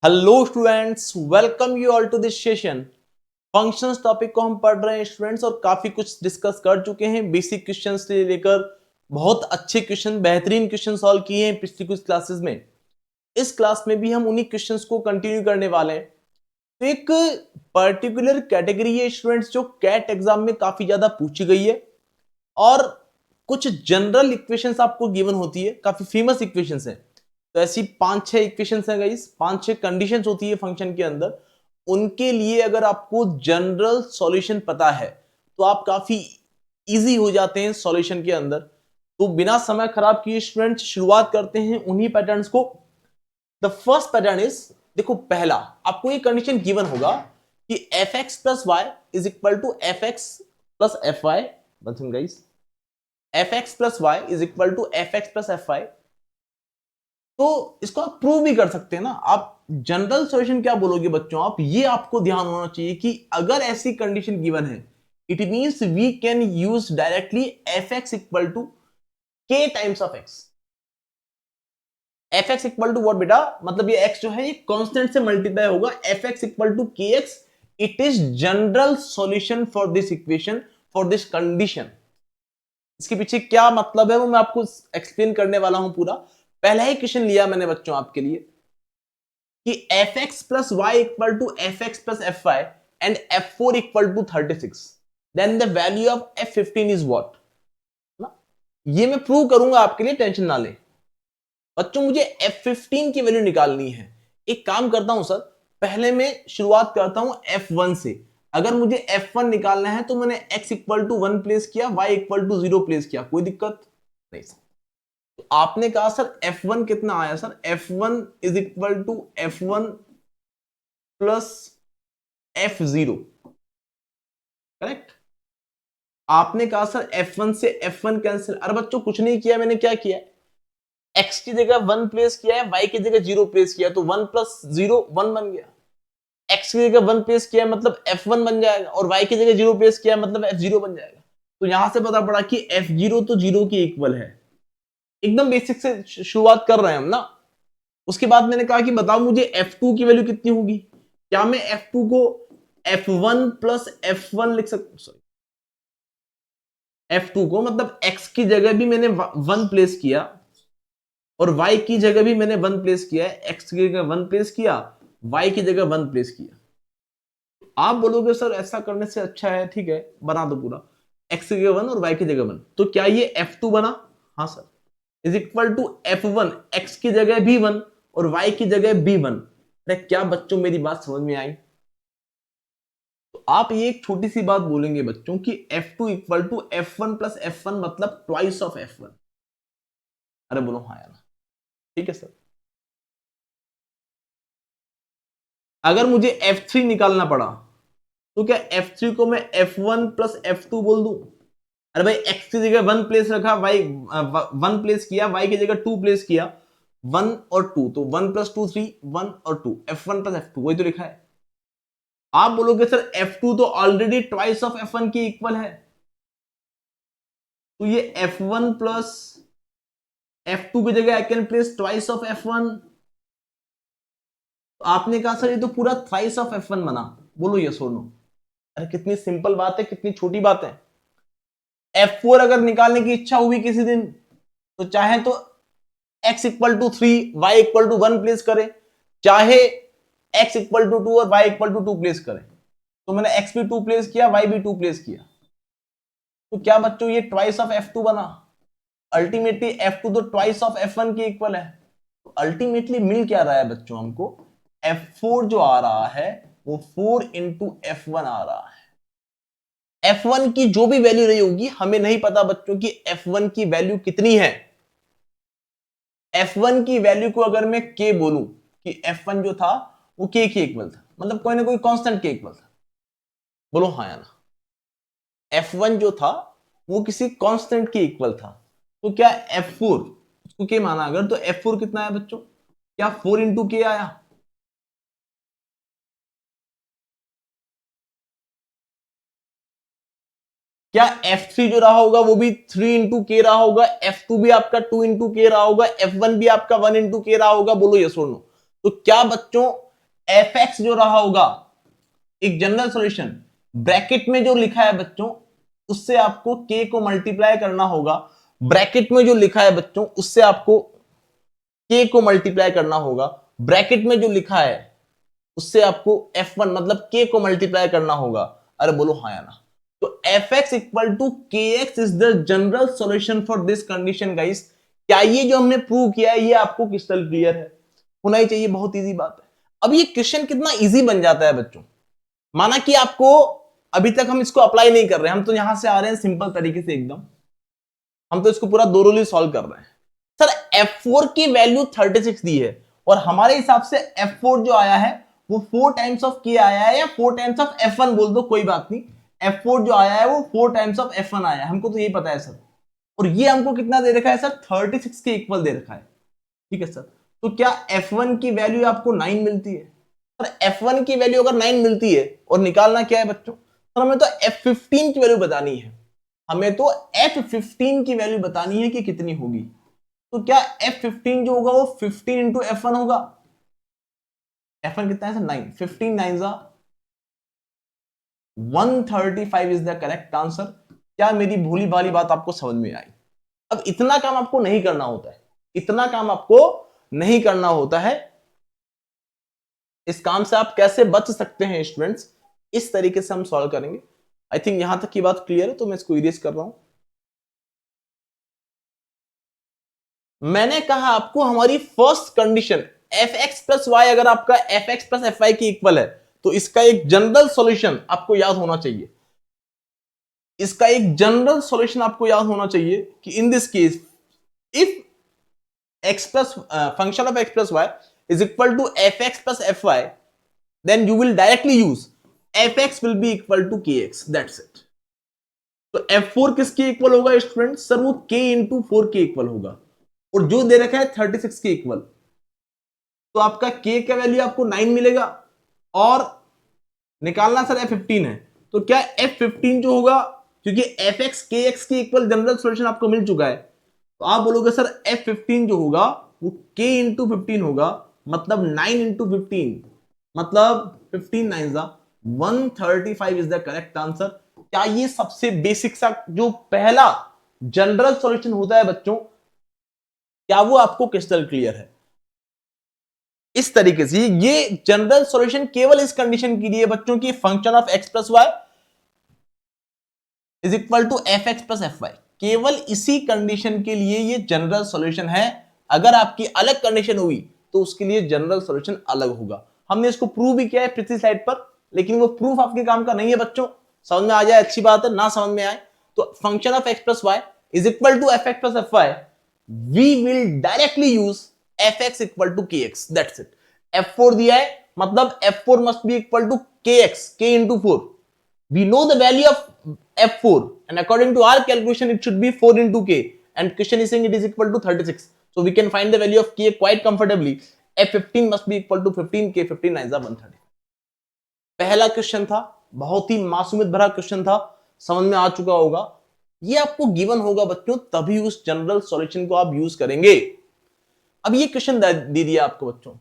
Hello students, welcome you all to this session. Functions topic को हम पढ़ रहे हैं स्टूडेंट्स, और काफी कुछ डिस्कस कर चुके हैं। बेसिक क्वेश्चन से लेकर बहुत अच्छे क्वेश्चन, बेहतरीन क्वेश्चन सॉल्व किए हैं पिछली कुछ क्लासेस में। इस क्लास में भी हम उन्हीं क्वेश्चंस को कंटिन्यू करने वाले हैं। तो एक पर्टिकुलर कैटेगरी है स्टूडेंट्स जो कैट एग्जाम में काफी ज्यादा पूछी गई है, और कुछ जनरल इक्वेशंस आपको गिवन होती है, काफी फेमस इक्वेशंस हैं। तो ऐसी 5-6 इक्वेशंस हैं गाइस, 5-6 कंडीशंस होती है फंक्शन के अंदर। उनके लिए अगर आपको जनरल सॉल्यूशन पता है तो आप काफी इजी हो जाते हैं सॉल्यूशन के अंदर। तो बिना समय खराब किए स्टूडेंट्स शुरुआत करते हैं उन्हीं पैटर्न्स को। द फर्स्ट पैटर्न इज, देखो पहला आपको ये कंडीशन गिवन होगा कि f x plus y is equal to f x plus f y. Guys, f x plus y is equal to f x plus f y. तो इसको आप prove भी कर सकते हैं ना। आप जनरल सॉल्यूशन क्या बोलोगे बच्चों, आप ये आपको ध्यान होना चाहिए कि अगर ऐसी कंडीशन गिवन है, it means we can use directly f x equal to k times of x. F x equal to what बेटा, मतलब ये एक्स जो है ये कांस्टेंट से मल्टीप्लाई होगा, f x equal to k x. It is general solution for this equation, for this condition. इसके पीछे क्या मतलब है वो मैं आपको एक्सप्लेन करने वाला हूं पूरा। पहला ही क्वेश्चन लिया मैंने बच्चों आपके लिए कि f x plus y equal to f x plus f y and f four equal to 36, then the value of f 15 is what. ये मैं प्रूव करूंगा आपके लिए, टेंशन ना ले बच्चों। मुझे एफ 15 की वैल्यू निकालनी है। एक काम करता हूं सर, पहले मैं शुरुआत करता हूं F1 से। अगर मुझे F1 निकालना है तो मैंने x इक्वल टू 1 प्लेस किया, y इक्वल टू 0 प्लेस किया, कोई दिक्कत नहीं सर। तो आपने कहा सर F1 कितना आया, sir F1 is equal to F1 plus F0, correct. आपने कहा सर F1 से F1 कैंसिल। अरे बच्चों कुछ नहीं किया, मैंने क्या किया, x की जगह 1 प्लेस किया है, y की जगह 0 प्लेस किया, तो 1 प्लस 0 1 बन गया। x की जगह 1 प्लेस किया मतलब f1 बन जाएगा, और y की जगह 0 प्लेस किया मतलब f0 बन जाएगा। तो यहां से पता पड़ा कि f0 तो 0 के इक्वल है। एकदम बेसिक से शुरुआत कर रहे हैं हम ना। उसके बाद मैंने कहा कि बताओ मुझे f2 की वैल्यू कितनी होगी। क्या मैं f2 को f1 प्लस f1 लिख सकता हूं, सॉरी f2 को मतलब x की जगह भी मैंने 1 प्लेस किया, और y की जगह भी मैंने 1 प्लेस किया है। x की जगह 1 प्लेस किया, y की जगह 1 प्लेस किया। आप बोलोगे सर ऐसा करने से अच्छा है, ठीक है बना दो पूरा, x की जगह 1 और y की जगह 1। तो क्या ये f2 बना? हाँ sir, is equal to f1, x की जगह भी 1 और y की जगह भी 1। अरे क्या बच्चों मेरी बात समझ में आई? तो आप ये एक छोटी सी बात बोलेंगे बच्चों कि f2 equal to f1 plus f1 मतलब ट्वाइस ऑफ f1। अरे बोलो हाँ यार, ठीक है सर। अगर मुझे f3 निकालना पड़ा तो क्या f3 को मैं f1 प्लस f2 बोल दूं? अरे भाई x की जगह 1 प्लेस रखा, y 1 प्लेस किया, y की जगह 2 प्लेस किया, 1 और 2, तो 1 प्लस 2 3, 1 और 2, f1 प्लस f2 वही तो लिखा है। आप बोलोगे सर f2 तो ऑलरेडी ट्वाइस ऑफ f1 की इक्वल है, तो ये f1 प्लस f2 की जगह I can place twice of f1। तो आपने कहा सर ये तो पूरा थ्राइस ऑफ f1 बना, बोलो यस और नो। अरे कितनी सिंपल बात है, कितनी छोटी बात है। F4 अगर निकालने की इच्छा हुई किसी दिन, तो चाहे तो x equal to 3, y equal to 1 place करें, चाहे x इक्वल टू 2 और y इक्वल टू 2 प्लेस करें। तो मैंने x भी 2 प्लेस किया, y भी 2 प्लेस किया, तो क्या बच्चों ये ट्वाइस ऑफ f2 बना? अल्टीमेटली f2 तो ट्वाइस ऑफ f1 के इक्वल है। तो अल्टीमेटली मिल क्या रहा है बच्चों हमको, f4 जो आ रहा है वो 4 इंटू f1 आ रहा है। F1 की जो भी वैल्यू रही होगी, हमें नहीं पता बच्चों की F1 की वैल्यू कितनी है। F1 की वैल्यू को अगर मैं K बोलूं कि F1 जो था वो K के इक्वल था, मतलब कोई ना कोई कांस्टेंट के इक्वल था, बोलो हाँ या ना। F1 जो था वो किसी कांस्टेंट के इक्वल था, तो क्या F4 उसको K माना अगर, तो F4 कितना है बच्चों, क्या 4 इंटू K आया? क्या F3 जो रहा होगा वो भी 3 इंटू के रहा होगा, F2 भी आपका 2 इंटू के रहा होगा, F1 भी आपका 1 इंटू के रहा होगा, बोलो यस और नो। तो क्या बच्चों एफ एक्स जो रहा होगा एक जनरल सॉल्यूशन, ब्रैकेट में जो लिखा है बच्चों उससे आपको k को मल्टीप्लाई करना होगा, ब्रैकेट में जो लिखा है बच्चों उससे आपको k को मल्टीप्लाई करना होगा, ब्रैकेट में जो लिखा है उससे आपको f1 मतलब k को मल्टीप्लाई करना होगा। अरे बोलो हाँ या ना। तो fx equal to kx is the general solution for this condition guys. क्या ये जो हमने प्रूव किया है ये आपको क्रिस्टल क्लियर है? होना ही चाहिए, बहुत इजी बात है। अब ये क्वेश्चन कितना इजी बन जाता है बच्चों, माना कि आपको अभी तक हम इसको अप्लाई नहीं कर रहे, हम तो यहां से आ रहे हैं सिंपल तरीके से एकदम, हम तो इसको पूरा दो रोली सॉल्व कर रहे हैं। सर f4 की वैल्यू 36 दी है और हमारे हिसाब से f4 जो आया है वो 4 टाइम्स ऑफ k आया है या 4 टाइम्स ऑफ f1 बोल दो कोई बात नहीं, f4 जो आया है वो 4 टाइम्स ऑफ f1 आया है, हमको तो यही पता है सर। और ये हमको कितना दे रखा है सर? 36 के इक्वल दे रखा है, ठीक है सर। तो क्या f1 की वैल्यू आपको 9 मिलती है? सर f1 की वैल्यू अगर 9 मिलती है और निकालना क्या है बच्चों? सर हमें तो f15 की वैल्यू बतानी है, हमें तो f15 की वैल्यू बतानी है कि कितनी होगी। तो क्या f15 जो होगा वो 15 इंटू f1 होगा। f1 कितना है sir? 9, 15 9 135 is the correct answer. क्या मेरी भोली भाली बात आपको समझ में आई? अब इतना काम आपको नहीं करना होता है, इतना काम आपको नहीं करना होता है। इस काम से आप कैसे बच सकते हैं स्टूडेंट्स, इस तरीके से हम सॉल्व करेंगे। आई थिंक यहां तक की बात क्लियर है, तो मैं इसको इरेज कर रहा हूं। मैंने कहा आपको हमारी first condition f x plus y अगर आपका f x plus f y की इक्वल है तो इसका एक जनरल सॉल्यूशन आपको याद होना चाहिए, इसका एक जनरल सॉल्यूशन आपको याद होना चाहिए कि इन this case if x plus function of x plus y is equal to fx plus fy, then you will directly use fx will be equal to kx, that's it। तो f4 किसके इक्वल होगा student? Sir वो k into 4 के equal होगा, और जो दे रखा है 36 के इक्वल, तो आपका k का वैल्यू आपको 9 मिलेगा और निकालना सर f15 है। तो क्या f15 जो होगा, क्योंकि fx kx के इक्वल जनरल सॉल्यूशन आपको मिल चुका है, तो आप बोलोगे सर f15 जो होगा वो k इंटू 15 होगा, मतलब 9 इंटू 15 मतलब 15 9 135 इज द करेक्ट आंसर। क्या ये सबसे बेसिक सा जो पहला जनरल सॉल्यूशन होता है बच्चों, क्या वो आपको क्रिस्टल क्लियर है? इस तरीके से ये जनरल सॉल्यूशन केवल इस कंडीशन के लिए बच्चों की function of x plus y is equal to f x plus f y, केवल इसी कंडीशन के लिए ये जनरल सॉल्यूशन है। अगर आपकी अलग कंडीशन हुई तो उसके लिए जनरल सॉल्यूशन अलग होगा। हमने इसको प्रूव भी किया है पिछली स्लाइड पर, लेकिन वो प्रूफ आपके काम का नहीं है बच्चों। समझ में आ जाए अच्छी बात है, ना समझ में आए तो function of x plus y is equal to f x plus f y, we will directly use f x equal to k x, that's it. f4 दिया है मतलब f4 must be equal to kx, k into 4। We know the value of f4 and according to our calculation it should be 4 into k, and question is saying it is equal to 36, so we can find the value of k quite comfortably। f15 must be equal to 15k, 15 9 130। पहला question था, बहुत ही मासूमियत भरा question था, समझ में आ चुका होगा। ये आपको गिवन होगा बच्चों, तभी उस जनरल सॉल्यूशन को आप यूज करेंगे। अब ये क्वेश्चन दे दिया आपको बच्चों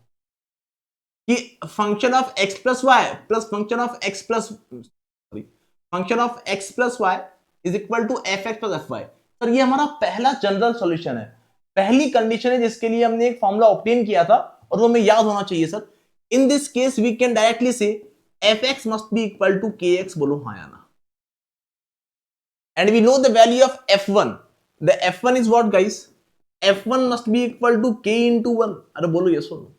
कि function of x plus y plus function of x plus function of x plus y is equal to f x plus f y. Sir ये हमारा पहला जनरल सॉल्यूशन है, पहली कंडीशन है जिसके लिए हमने एक फॉर्मूला ऑब्टेन किया था और वो हमें याद होना चाहिए sir. In this case we can directly say f x must be equal to k x, बोलो हाँ या ना। And we know the value of f1, the f1 is what guys? f1 must be equal to k into 1, अरे बोलो yes और no.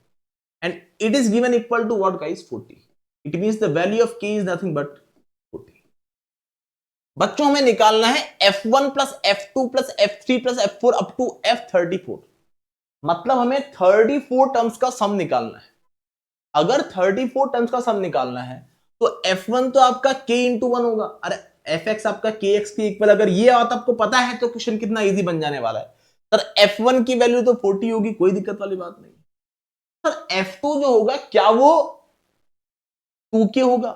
And it is given equal to what guys? 40। It means the value of k is nothing but 40। बच्चों हमें निकालना है f1 plus f2 plus f3 plus f4 up to f34, मतलब हमें 34 terms का सम निकालना है। अगर 34 टर्म्स का सम निकालना है तो f1 तो आपका k इंटू 1 होगा, अरे fx आपका kx के इक्वल। अगर ये बात आपको पता है तो क्वेश्चन कितना इजी बन जाने वाला है। सर f1 की वैल्यू तो 40 होगी, कोई दिक्कत वाली बात नहीं। सर f2 जो होगा क्या वो 2k होगा?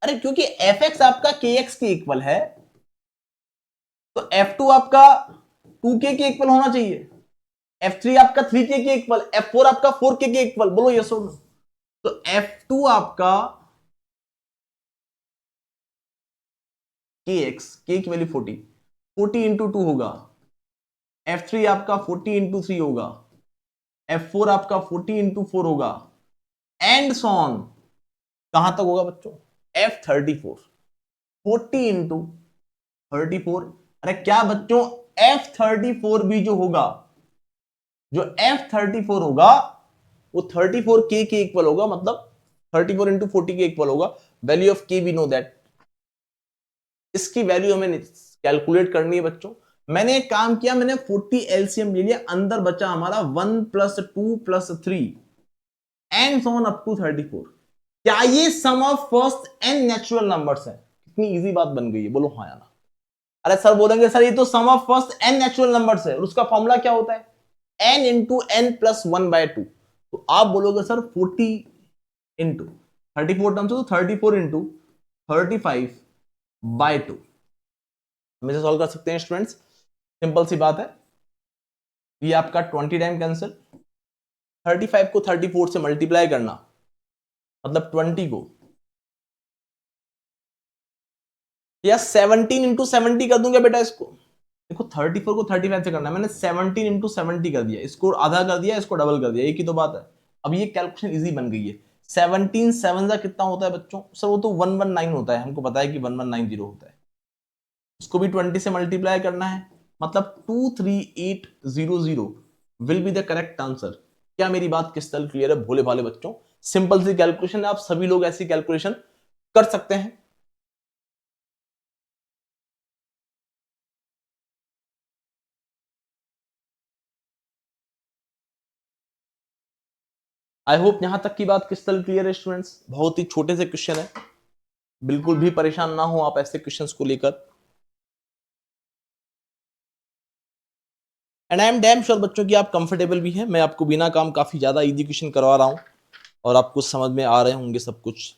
अरे क्योंकि fx आपका kx के इक्वल है तो f2 आपका 2k के इक्वल होना चाहिए, f3 आपका 3k के इक्वल, f4 आपका 4k के इक्वल, बोलो यस और नो। तो F2 आपका kx, k की वैल्यू 40 इंटू 2 होगा। F3 आपका 40 इंटू 3 होगा। F4 आपका 40 इंटू 4 होगा, एंड सो ऑन। कहां तक होगा बच्चों? F34 40 into 34। अरे क्या बच्चों, F34 भी जो होगा, जो F34 होगा वो 34k के इक्वल होगा, मतलब 34 इंटू 40 के इक्वल होगा। Value of k we know that, इसकी वैल्यू हमें कैलकुलेट करनी है बच्चों। मैंने एक काम किया, मैंने 40 एलसीएम ले लिया, अंदर बचा हमारा 1 plus 2 plus 3 and so on up to 34। क्या ये sum of first n natural numbers है? कितनी इजी बात बन गई है, बोलो हाँ या ना। अरे सर बोलेंगे सर ये तो sum of first n natural numbers है, और उसका फॉर्मूला क्या होता है? N into n plus 1/2। तो आप बोलोगे सर 40 इंटू 34 टर्म्स है, तो 34 इंटू 35/2 हम इसे सॉल्व कर सकते हैं स्टूडेंट्स। सिंपल सी बात है, ये आपका 20 टाइम कैंसिल, 35 को 34 से मल्टीप्लाई करना, मतलब 20 को, या 17 इंटू 70 कर दूंगा बेटा इसको। देखो 34 को 35 से करना है, मैंने 17 इंटू 70 कर दिया, इसको आधा कर दिया, इसको डबल कर दिया, एक ही तो बात है। अब ये कैलकुलेशन इजी बन गई है। 17 7 का कितना होता है बच्चों? सर वो तो 119 होता है, हमको पता है कि 1190 होता है। उसको भी 20 से मल्टीप्लाई करना है, मतलब 23800 will be the correct answer. क्या मेरी बात क्रिस्टल क्लियर है भोले भाले बच्चों? सिंपल सी कैलकुलेशन है, आप सभी लोग ऐसी कैलकुलेशन कर सकते हैं। आई होप यहां तक की बात क्रिस्टल क्लियर है स्टूडेंट्स। बहुत ही छोटे से क्वेश्चन है, बिल्कुल भी परेशान ना हो आप ऐसे क्वेश्चंस को लेकर। And I am damn sure बच्चों की आप कंफर्टेबल भी हैं, मैं आपको बिना काम काफी ज्यादा इजी क्वेश्चन करवा रहा हूं, और आपको समझ में आ रहे होंगे सब कुछ।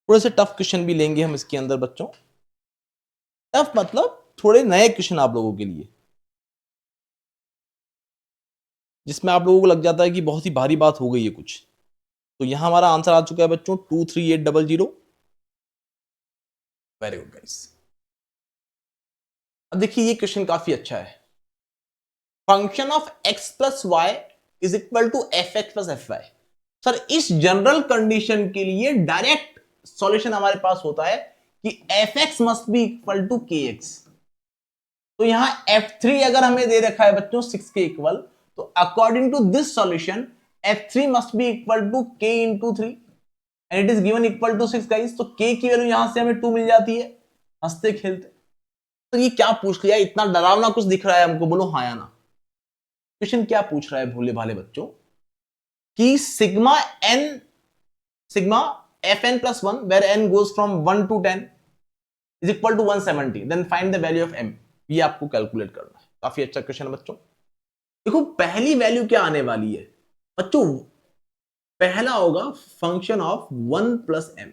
थोड़े से टफ क्वेश्चन भी लेंगे हम इसके अंदर बच्चों। टफ मतलब थोड़े नए क्वेश्चन आप लोगों के लिए, जिसमें आप लोगों को लग जाता है कि बहुत ही भारी बात हो गई है कुछ। तो यहां हमारा आंसर आ चुका है बच्चों 23800। Very good guys. अब देखिए ये क्वेश्चन काफी अच्छा है। Function of x plus y is equal to f x plus f y. Sir इस जनरल कंडीशन के लिए डायरेक्ट सॉल्यूशन हमारे पास होता है कि f x must be equal to k x. तो यहां f3 अगर हमें दे रखा है बच्चों 6 के इक्वल, तो according to this solution f3 must be equal to k into 3 and it is given equal to 6 guys. तो k की वैल्यू यहां से हमें 2 मिल जाती है हंसते खेलते। तो ये क्या पूछ लिया, इतना डरावना कुछ दिख रहा है हमको, बोलो हाँ या ना। क्वेश्चन क्या पूछ रहा है भोले भाले बच्चों, कि sigma f n plus one where n goes from 1 to 10 is equal to 170, then find the value of m. ये आपको कैलकुलेट करना है। काफी अच्छा क्वेश्चन है बच्चों। देखो पहली वैल्यू क्या आने वाली है बच्चों, पहला होगा फंक्शन ऑफ 1 प्लस एम,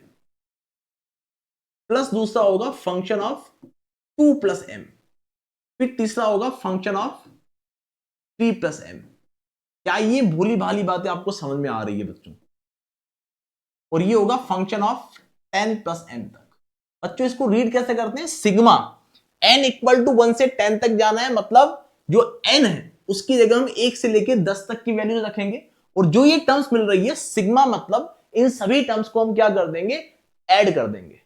प्लस दूसरा होगा फंक्शन ऑफ 2 प्लस एम, फिर तीसरा होगा फंक्शन ऑफ 3 प्लस एम। क्या ये भोली भाली बातें आपको समझ में आ रही है बच्चों? और ये होगा फंक्शन ऑफ 10 प्लस एन तक। बच्चों इसको रीड कैसे करते हैं, सिग्मा एन इक्वल टू 1 से 10 तक जाना है, मतलब जो एन है उसकी जगह हम 1 से लेकर 10 तक की वैल्यू रखेंगे, और जो ये टर्म्स मिल रही है सिग्मा, मतलब इन सभी टर्म्स को हम क्या कर देंगे, ऐड कर देंगे।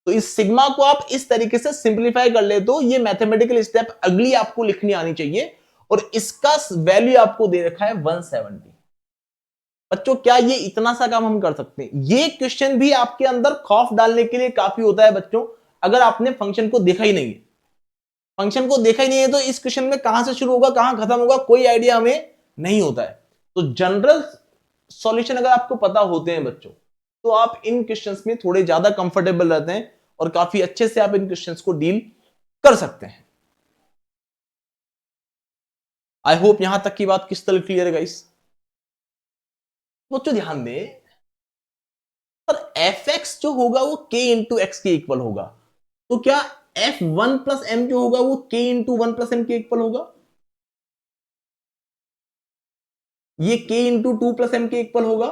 तो इस सिग्मा को आप इस तरीके से सिंप्लीफाई कर ले, तो ये मैथमेटिकल स्टेप अगली आपको लिखनी आनी चाहिए, और इसका वैल्यू आपको दे रखा है 170। बच्चों क्या ये इतना सा काम हम कर सकते हैं? ये क्वेश्चन भी आपके अंदर खौफ डालने के लिए काफी होता है बच्चों। अगर आपने फंक्शन को देखा ही नहीं है, फंक्शन को देखा ही नहीं है, तो इस क्वेश्चन में कहां से शुरू होगा कहां खत्म होगा कोई आइडिया हमें नहीं होता है। तो जनरल सॉल्यूशन अगर आपको पता होते हैं बच्चों, तो आप इन क्वेश्चंस में थोड़े ज्यादा कंफर्टेबल रहते हैं, और काफी अच्छे से आप इन क्वेश्चंस को डील कर सकते हैं। आई होप यहां तक की बात क्रिस्टल क्लियर है गाइस। बच्चों ध्यान दें, पर एफ एक्स जो होगा वो k इंटू एक्स के इक्वल होगा, तो क्या एफ वन प्लस एम जो होगा वो k into one plus m के इक्वल होगा? ये k into two plus m के इक्वल होगा।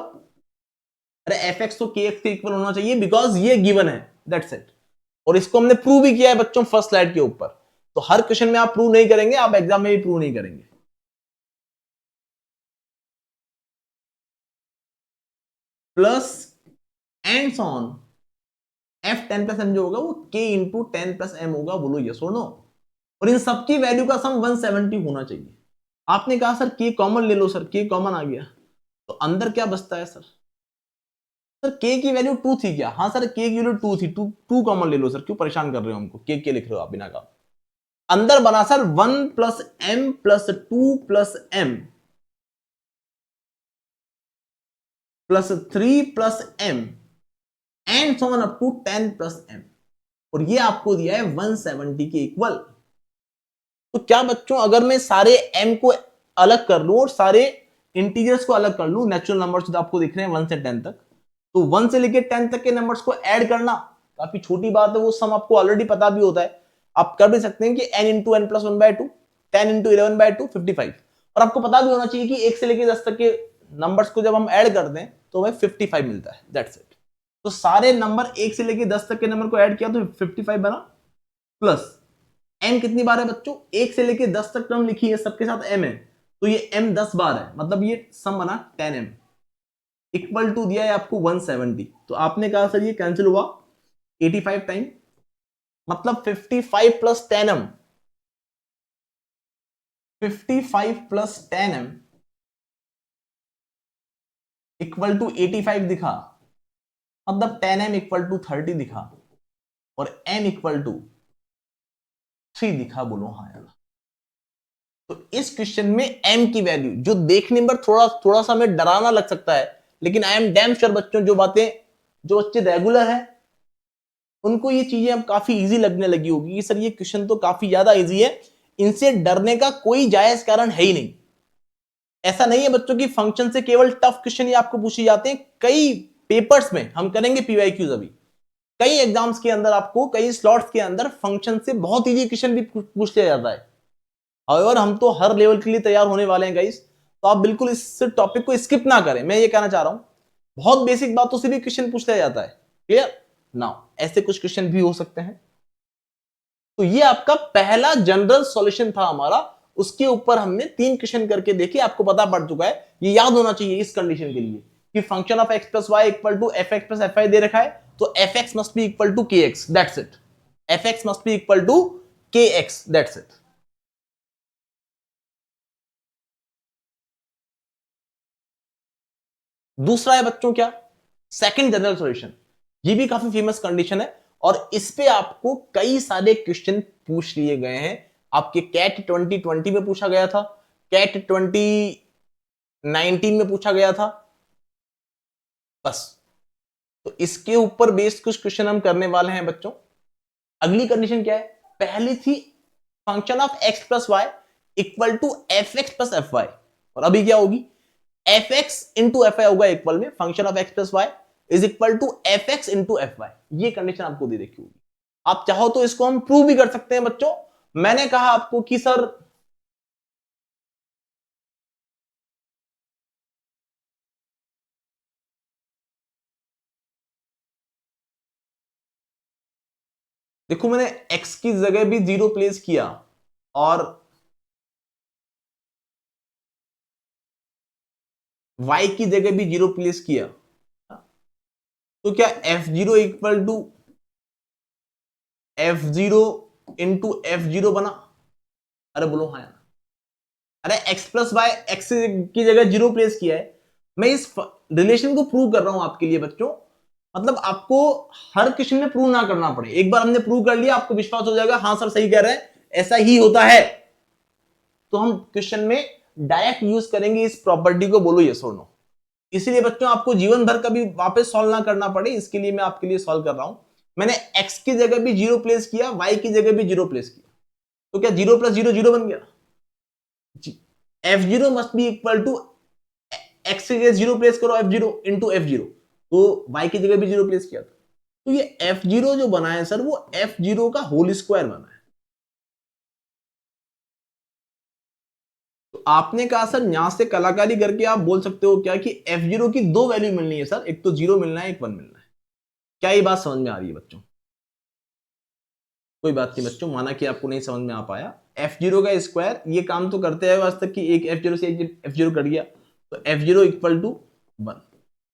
अरे एफ एक्स तो के एक्स के इक्वल होना चाहिए बिकॉज ये गिवन है, दैट्स इट। और इसको हमने प्रूव भी किया है बच्चों फर्स्ट स्लाइड के ऊपर। तो हर क्वेश्चन में आप प्रूव नहीं करेंगे, आप एग्जाम में भी प्रूव नहीं करेंगे। Plus and so on f 10 plus m जो होगा वो k इंटू 10 प्लस एम होगा। बोलो यस और नो। और इन सबकी वैल्यू का सम 170 होना चाहिए। आपने कहा सर k कॉमन ले लो, सर k कॉमन आ गया तो अंदर क्या बचता है सर? सर k की वैल्यू 2 थी क्या? हाँ सर k की वैल्यू 2 थी, 2 कॉमन ले लो सर, क्यों परेशान कर रहे हो हमको, k लिख रहे हो आप बिना काम। अंदर बना sir 1 plus m plus 2 plus m plus 3 plus m and so on up to 10 plus m. और ये आपको दिया है 170 के इक्वल। तो क्या बच्चों अगर मैं सारे m को अलग कर लूं और सारे इंटीजर्स को अलग कर लूं, नेचुरल नंबर्स तो आपको दिख रहे हैं 1 से 10 तक, तो 1 से लेकर 10 तक के नंबर्स को ऐड करना काफी छोटी बात है, वो सम आपको ऑलरेडी पता भी होता है। आप कर भी सकते हैं कि n into n plus 1/2, 10 into 11/2 55। और आपको पता भी होना चाहिए कि 1 से लेकर 10 तक के नंबर्स को जब हम ऐड कर दें तो हमें 55 मिलता है, दैट्स इट। तो सारे नंबर 1 से लेकर 10 तक के नंबर को ऐड किया तो 55 बना। प्लस m कितनी बार है बच्चों? 1 से लेकर 10 तक टर्म लिखी है, सबके साथ m है, तो ये m 10 बार है, मतलब ये सम बना 10m इक्वल टू दिया है आपको 170। तो आपने कहा सर ये कैंसिल हुआ 85 टाइम, मतलब 55 plus 10m, 55 plus 10m equal to 85 दिखा, मतलब 10m इक्वल टू 30 दिखा और m इक्वल टू 3 दिखा। बोलो हाँ यार। तो इस क्वेश्चन में m की वैल्यू जो देखने पर थोड़ा थोड़ा सा हमें डरावना लग सकता है, लेकिन आई एम डैम श्योर बच्चों जो बच्चे रेगुलर है उनको ये चीजें अब काफी इजी लगने लगी होगी कि सर ये क्वेश्चन तो काफी ज्यादा इजी है, इनसे डरने का कोई जायज कारण है ही नहीं। ऐसा नहीं है बच्चों की फंक्शन से केवल टफ क्वेश्चन ही आपको पूछे जाते हैं, कई पेपर्स में हम करेंगे पीवाईक्यूज अभी, कई एग्जाम्स के अंदर आपको कई स्लॉट्स के अंदर फंक्शन से बहुत इजी क्वेश्चन भी पूछ लिया जाता है। और हम तो हर लेवल के लिए तैयार होने वाले हैं गाइस, तो आप बिल्कुल इस टॉपिक को स्किप ना करें, मैं ये कहना चाह रहा हूं। बहुत बेसिक बातों से भी क्वेश्चन पूछ लिया जाता है, क्लियर नाउ। ऐसे कुछ क्वेश्चन भी हो सकते हैं। तो ये आपका पहला जनरल सॉल्यूशन था हमारा, उसके ऊपर हमने 3 क्वेश्चन करके देखे, आपको पता पड़ चुका है। ये याद होना चाहिए इस कंडीशन के लिए कि function of x plus y equal to f x plus f y दे रखा है, तो f x must be equal to k x, that's it. F x must be equal to k x, that's it. दूसरा है बच्चों क्या, second general solution. ये भी काफी फेमस कंडीशन है और इस पे आपको कई सारे क्वेश्चन पूछ लिए गए हैं। आपके कैट 2020 में पूछा गया था, कैट 2019 में पूछा गया था, बस। तो इसके ऊपर बेस्ड कुछ क्वेश्चन हम करने वाले हैं बच्चों। अगली कंडीशन क्या है? पहली थी function of x plus y equal to f x plus f y, और अभी क्या होगी? F x into f y होगा इक्वल में function of x plus y is equal to f x into f y. ये condition आपको दे रखी होगी। आप चाहो तो इसको हम प्रूव भी कर सकते हैं बच्चों। मैंने कहा आपको कि सर देखो, मैंने x की जगह भी 0 प्लेस किया और y की जगह भी 0 प्लेस किया, तो क्या f0 equal to f0 into f0 बना? अरे बोलो हाँ यार। अरे x प्लस वाई एक्स की जगह 0 प्लेस किया है, मैं इस रिलेशन को प्रूव कर रहा हूं आपके लिए बच्चों। मतलब आपको हर क्वेश्चन में प्रूव ना करना पड़े, एक बार हमने प्रूव कर लिया आपको विश्वास हो जाएगा, हाँ सर सही कह रहे हैं, ऐसा ही होता है। तो हम क्वेश्चन में डायरेक्ट यूज करेंगे इस प्रॉपर्टी को। बोलो यस और नो। इसलिए बच्चों आपको जीवन भर कभी वापस सॉल्व ना करना पड़े, इसके लिए मैं आपके लिए सॉल्व कर रहा हूं। मैंने x की जगह भी 0 प्लेस किया, y की जगह भी 0 प्लेस किया, तो क्या 0 प्लस 0 0 बन गया? f0 must be equal to x की जगह 0 प्लेस करो f0 इंटू f0, तो y की जगह भी 0 प्लेस किया था, तो ये f0 जो बना है सर वो f0 का होल स्क्वायर बना है। तो आपने कहा सर यहां से कलाकारी करके आप बोल सकते हो क्या कि f0 की दो वैल्यू मिलनी है सर, एक तो 0 मिलना है, एक 1 मिलना है। क्या ये बात समझ में आ रही है बच्चों? कोई बात नहीं बच्चों, माना कि आपको नहीं समझ में आ पाया। f0 का स्क्वायर ये काम तो करते हैं आज तक कि एक f0 से एक f0 कट गया, तो f0 इक्वल टू 1।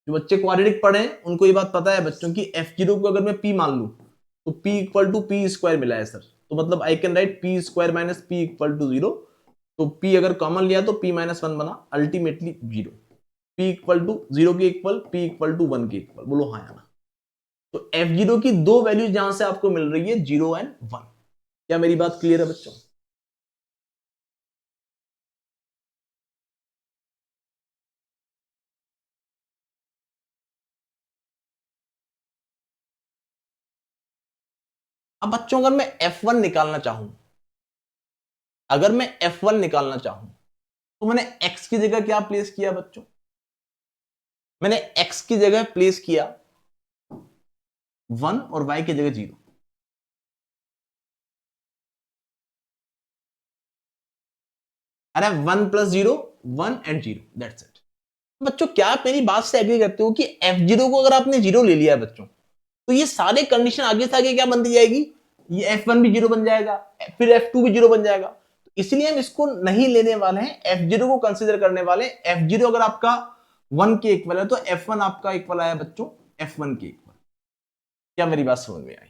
जो बच्चे क्वाड्रेटिक पढ़े हैं उनको ये बात पता है बच्चों की f0 को अगर मैं p मान लूं तो p equal to p square मिला है सर, तो मतलब I can write p square minus p equal to 0। तो p अगर कॉमन लिया तो p माइनस 1 बना, अल्टीमेटली 0। p इक्वल टू 0 के इक्वल, p इक्वल टू 1 के इक्वल, बोलो हाँ या ना। तो f0 की दो वैल्यूज जहां से आपको मिल रही है 0 एंड 1। क्या मेरी बात क्लियर है बच्चों? अब बच्चों अगर मैं f1 निकालना चाहूं, अगर मैं f1 निकालना चाहूं तो मैंने x की जगह क्या प्लेस किया बच्चों? मैंने x की जगह प्लेस किया 1 और y की जगह 0। अरे 1 प्लस 0 1 एंड 0, दैट्स इट। बच्चों क्या आप मेरी बात से एग्री करते हो कि f0 को अगर आपने 0 ले लिया है बच्चों, तो ये सारे कंडीशन आगे से आगे क्या बनती जाएगी? ये f1 भी 0 बन जाएगा, फिर f2 भी 0 बन जाएगा। तो इसलिए हम इसको नहीं लेने वाले हैं, f0 को कंसीडर करने वाले। f0 अगर आपका 1 के इक्वल है तो f1 आपका इक्वल आया बच्चों f1 के इक्वल। क्या मेरी बात समझ में आई?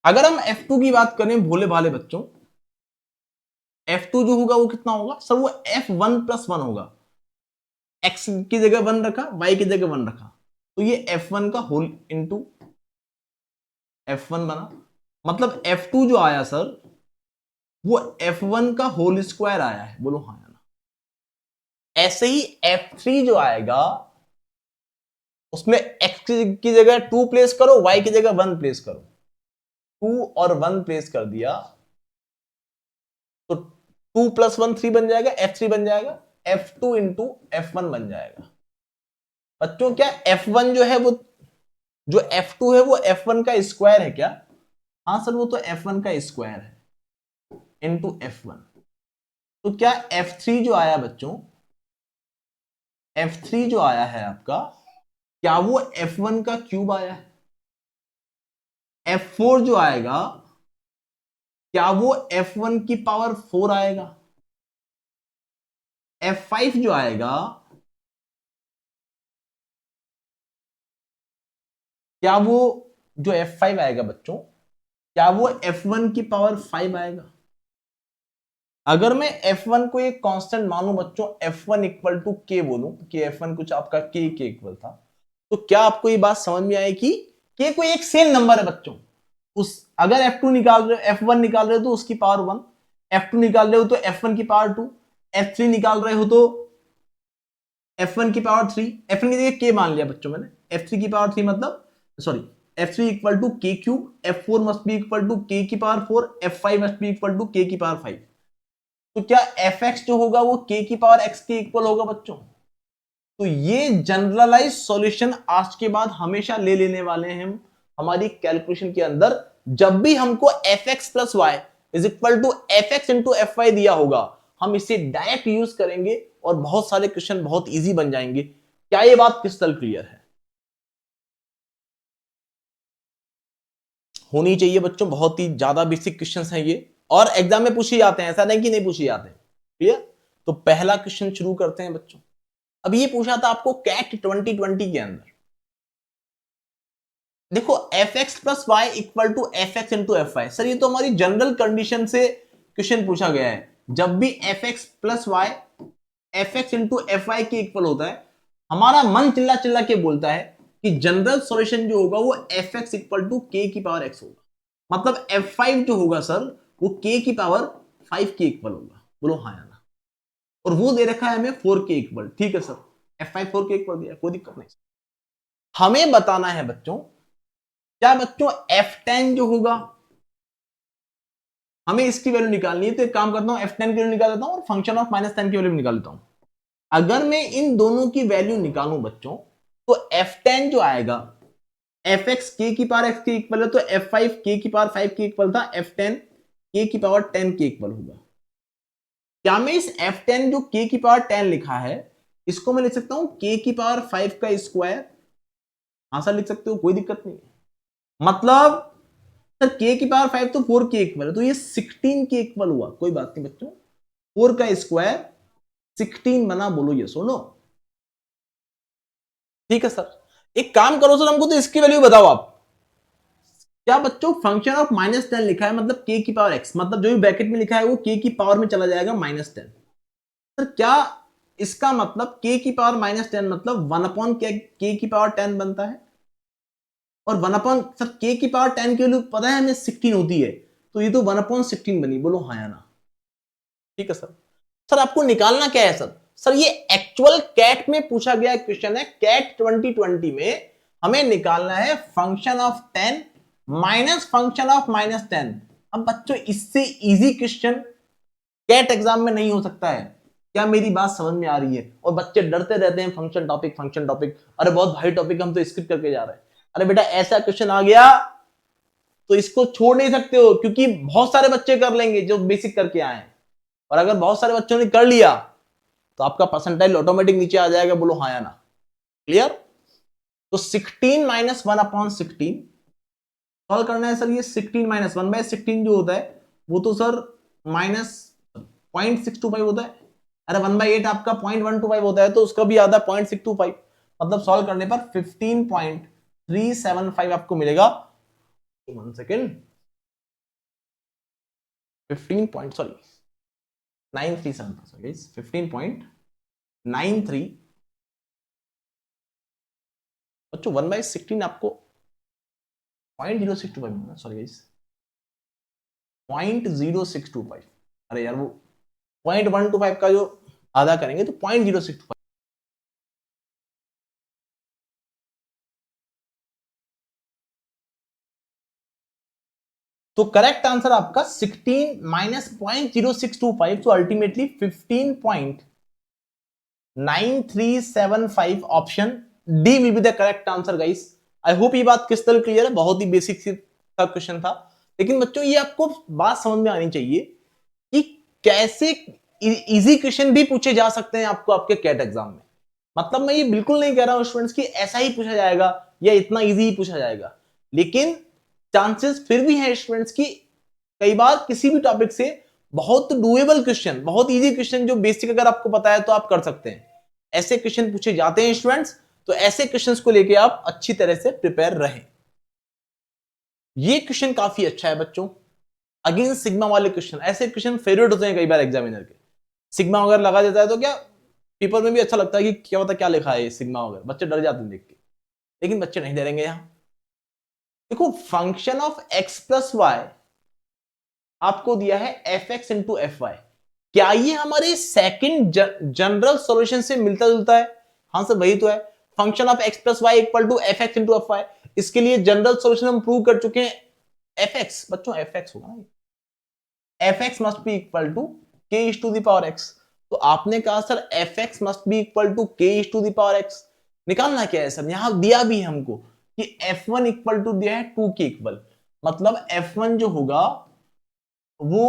अगर हम f2 की बात करें भोले भाले बच्चों, f2 जो होगा वो कितना होगा सर? वो f1 प्लस 1 होगा। x की जगह 1 रखा, y की जगह 1 रखा, तो ये f1 का होल इंटू f1 बना। मतलब f2 जो आया सर वो f1 का होल स्क्वायर आया है, बोलो हाँ या ना। ऐसे ही f3 जो आएगा उसमें x की जगह 2 प्लेस करो, y की जगह 1 प्लेस करो। 2 और 1 प्लेस कर दिया तो 2 प्लस 1 3 बन जाएगा, f3 बन जाएगा, f2 इंटू f1 बन जाएगा। बच्चों क्या f1 जो है वो, जो f2 है वो f1 का स्क्वायर है क्या? हाँ सर वो तो f1 का स्क्वायर है इंटू f1। तो क्या f3 जो आया बच्चों, f3 जो आया है आपका, क्या वो f1 का क्यूब आया है? f4 जो आएगा क्या वो f1 की पावर 4 आएगा? f5 जो आएगा क्या वो, जो f5 आएगा बच्चों, क्या वो f1 की पावर 5 आएगा? अगर मैं f1 को एक कांस्टेंट मानूं बच्चों, f1 इक्वल टू k बोलूं कि f1 कुछ आपका k के इक्वल था, तो क्या आपको ये बात समझ में आएगी कि k कोई एक सेम नंबर है बच्चों? उस अगर f2 निकाल रहे हो, f1 निकाल रहे हो तो उसकी पावर 1, f2 निकाल रहे हो तो f1 की पावर 2, f3 निकाल रहे हो तो f1 की पावर 3। f1 की जगह k मान लिया बच्चों मैंने, f3 की पावर 3 मतलब sorry f3 equal to k cube, f4 must be equal to k की power 4, f5 must be equal to k की पावर 5। तो क्या fx जो होगा वो k की पावर x के इक्वल होगा बच्चों? तो ये जनरलाइज सॉल्यूशन आज के बाद हमेशा ले लेने वाले हैं हम हमारी कैलकुलेशन के अंदर। जब भी हमको fx plus y is equal to fx into fy दिया होगा, हम इसे डायरेक्ट यूज करेंगे और बहुत सारे क्वेश्चन बहुत इजी बन जाएंगे। क्या ये बात क्रिस्टल क्लियर है? होनी चाहिए बच्चों, बहुत ही ज्यादा बेसिक क्वेश्चंस हैं ये, और एग्जाम में पूछे जाते हैं, ऐसा नहीं कि नहीं पूछे जाते। क्लियर? तो पहला क्वेश्चन शुरू करते हैं बच्चों। अब ये पूछा था आपको कैट 2020 के अंदर। देखो f x plus y equal to f x into f y, sir ये तो हमारी जनरल कंडीशन से क्वेश्चन पूछा गया है। जब भी f x plus y f x into f y के इक्वल होता है, हमारा मन चिल्ला चिल्ला के बोलता है कि जनरल सॉल्यूशन जो होगा वो एफ एक्स इक्वल टू के की पावर एक्स होगा। मतलब एफ फाइव जो होगा सर वो के की पावर 5 के इक्वल होगा, बोलो हाँ या ना। और वो दे रखा है हमें 4 के इक्वल, ठीक है सर, एफ फाइव 4 के इक्वल दिया, कोई दिक्कत नहीं। हमें बताना है बच्चों, क्या बच्चों F10 जो होगा हमें इसकी वैल्यू निकालनी है। तो एक काम करता हूं, F10 की वैल्यू निकाल देता हूं और फंक्शन ऑफ -10 की वैल्यू निकाल लेता हूं। अगर मैं इन दोनों की वैल्यू निकालूं बच्चों, तो F10 जो आएगा fx k की पावर x के इक्वल है, तो f5 k की पावर 5 के इक्वल था, F10 k की पावर 10 के इक्वल होगा। क्या मैं इस f10 जो k की पावर 10 लिखा है इसको मैं लिख सकता हूं k की पावर 5 का स्क्वायर? आंसर लिख सकते हो, कोई दिक्कत नहीं है। मतलब सर k की पावर 5 तो 4 के इक्वल है, तो ये 16 के इक्वल हुआ। कोई बात नहीं बच्चों, 4 का स्क्वायर 16 बना, बोलो ये सुनो। ठीक है सर, एक काम करो सर, हमको तो इसकी वैल्यू बताओ आप। क्या बच्चों फंक्शन ऑफ -10 लिखा है, मतलब k की पावर x, मतलब जो भी ब्रैकेट में लिखा है वो k की पावर में चला जाएगा -10। सर क्या इसका मतलब k की पावर -10 मतलब 1 अपॉन k की पावर 10 बनता है? और 1 अपॉन सर k की पावर 10 की वैल्यू पता है हमें 16 होती है, तो ये तो 1 अपॉन 16 बनी, बोलो हाँ या ना। ठीक है सर। सर आपको निकालना क्या है सर? सर ये एक्चुअल कैट में पूछा गया क्वेश्चन है, कैट 2020 में हमें निकालना है function of 10 minus function of -10। अब बच्चों इससे इजी क्वेश्चन कैट एग्जाम में नहीं हो सकता है। क्या मेरी बात समझ में आ रही है? और बच्चे डरते रहते हैं फंक्शन टॉपिक फंक्शन टॉपिक, अरे बहुत भारी टॉपिक हम तो स्किप करके जा रहे हैं। अरे बेटा ऐसा क्वेश्चन आ गया तो इसको छोड़ नहीं सकते हो, क्योंकि बहुत सारे बच्चे कर लेंगे जो बेसिक करके आए हैं, और अगर बहुत सारे बच्चों ने कर लिया तो आपका परसेंटाइल ऑटोमेटिक नीचे आ जाएगा, बोलो हाँ या ना। क्लियर? तो 16 माइनस 1 अपॉन 16 सॉल्व करना है सर। ये 16 माइनस 1/16 जो होता है वो तो सर माइनस 0.625 होता है। अरे 1/8 आपका 0.125 होता है, तो उसका भी आधा 0.625, मतलब सॉल्व करने पर 15.375 आपको मिलेगा। 1 सेकेंड, 15 पॉइंट सॉरी 937, 15.93। बच्चों 1/16 आपको 0.0625 मिला, सॉरी गाइस 0.0625। अरे यार वो 0.125 का जो आधा करेंगे तो 0.0625। तो करेक्ट आंसर आपका 16 माइनस 0.0625, तो ultimately 15.9375 option D will be the correct answer guys. I hope ये बात क्रिस्टल क्लियर है, बहुत ही बेसिक सी का क्वेश्चन था, लेकिन बच्चों ये आपको बात समझ में आनी चाहिए कि कैसे इजी क्वेश्चन भी पूछे जा सकते हैं आपको आपके कैट एग्जाम में। मतलब मैं ये बिल्कुल नहीं कह रहा हूं स्टूडेंट्स कि ऐसा ही पूछा जाएगा या इतना इजी ही पूछा जाएगा, लेकिन चांसेस फिर भी हैं स्टूडेंट्स की कई बार किसी भी टॉपिक से बहुत डुएबल क्वेश्चन, बहुत इजी क्वेश्चन जो बेसिक अगर आपको पता है तो आप कर सकते हैं, ऐसे क्वेश्चन पूछे जाते हैं स्टूडेंट्स। तो ऐसे क्वेश्चंस को लेके आप अच्छी तरह से प्रिपेयर रहें। ये क्वेश्चन काफी अच्छा है बच्चों, अगेन सिग्मा वाले क्वेश्चन, ऐसे क्वेश्चन फेवरेट होते हैं कई बार एग्जामिनर के। सिग्मा वगैरह लगा देता है तो क्या पेपर में भी अच्छा लगता है कि क्या पता क्या लिखा है सिग्मा वगैरह, बच्चे डर जाते हैं देख के, लेकिन बच्चे नहीं डरेंगे। यहां देखो function of x plus y आपको दिया है f x into f y, क्या ये हमारे सेकंड जनरल सॉल्यूशन से मिलता जुलता है? हाँ सर वही तो है, function of x plus y equal to f x into f y. इसके लिए जनरल सॉल्यूशन हम प्रूव कर चुके हैं, एफ एक्स बच्चों एफ एक्स होगा ना, f x must be equal to k is to the power x. तो आपने कहा sir f x must be equal to k is to the power x, निकालना क्या है सर? यहां दिया भी हमको कि f1 इक्वल टू दिया है 2 के इक्वल, मतलब f1 जो होगा वो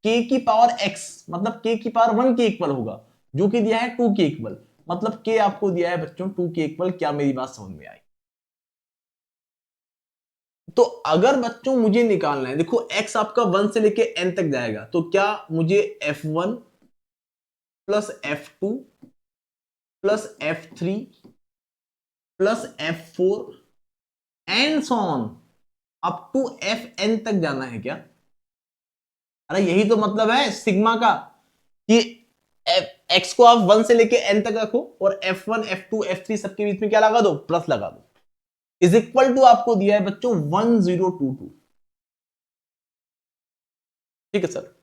k की पावर x मतलब k की पावर 1 के इक्वल होगा, जो कि दिया है 2 के इक्वल, मतलब k आपको दिया है बच्चों 2 के इक्वल। क्या मेरी बात समझ में आई? तो अगर बच्चों मुझे निकालना है, देखो x आपका 1 से लेके n तक जाएगा, तो क्या मुझे f1 plus f2 plus f3 plus f4 and so on up to fn तक जाना है क्या? अरे यही तो मतलब है सिग्मा का कि एक्स को आप 1 से लेके n तक रखो और f1 f2 f3 सबके बीच में क्या लगा दो? प्लस लगा दो, इज इक्वल टू आपको दिया है बच्चों 1022। ठीक है सर।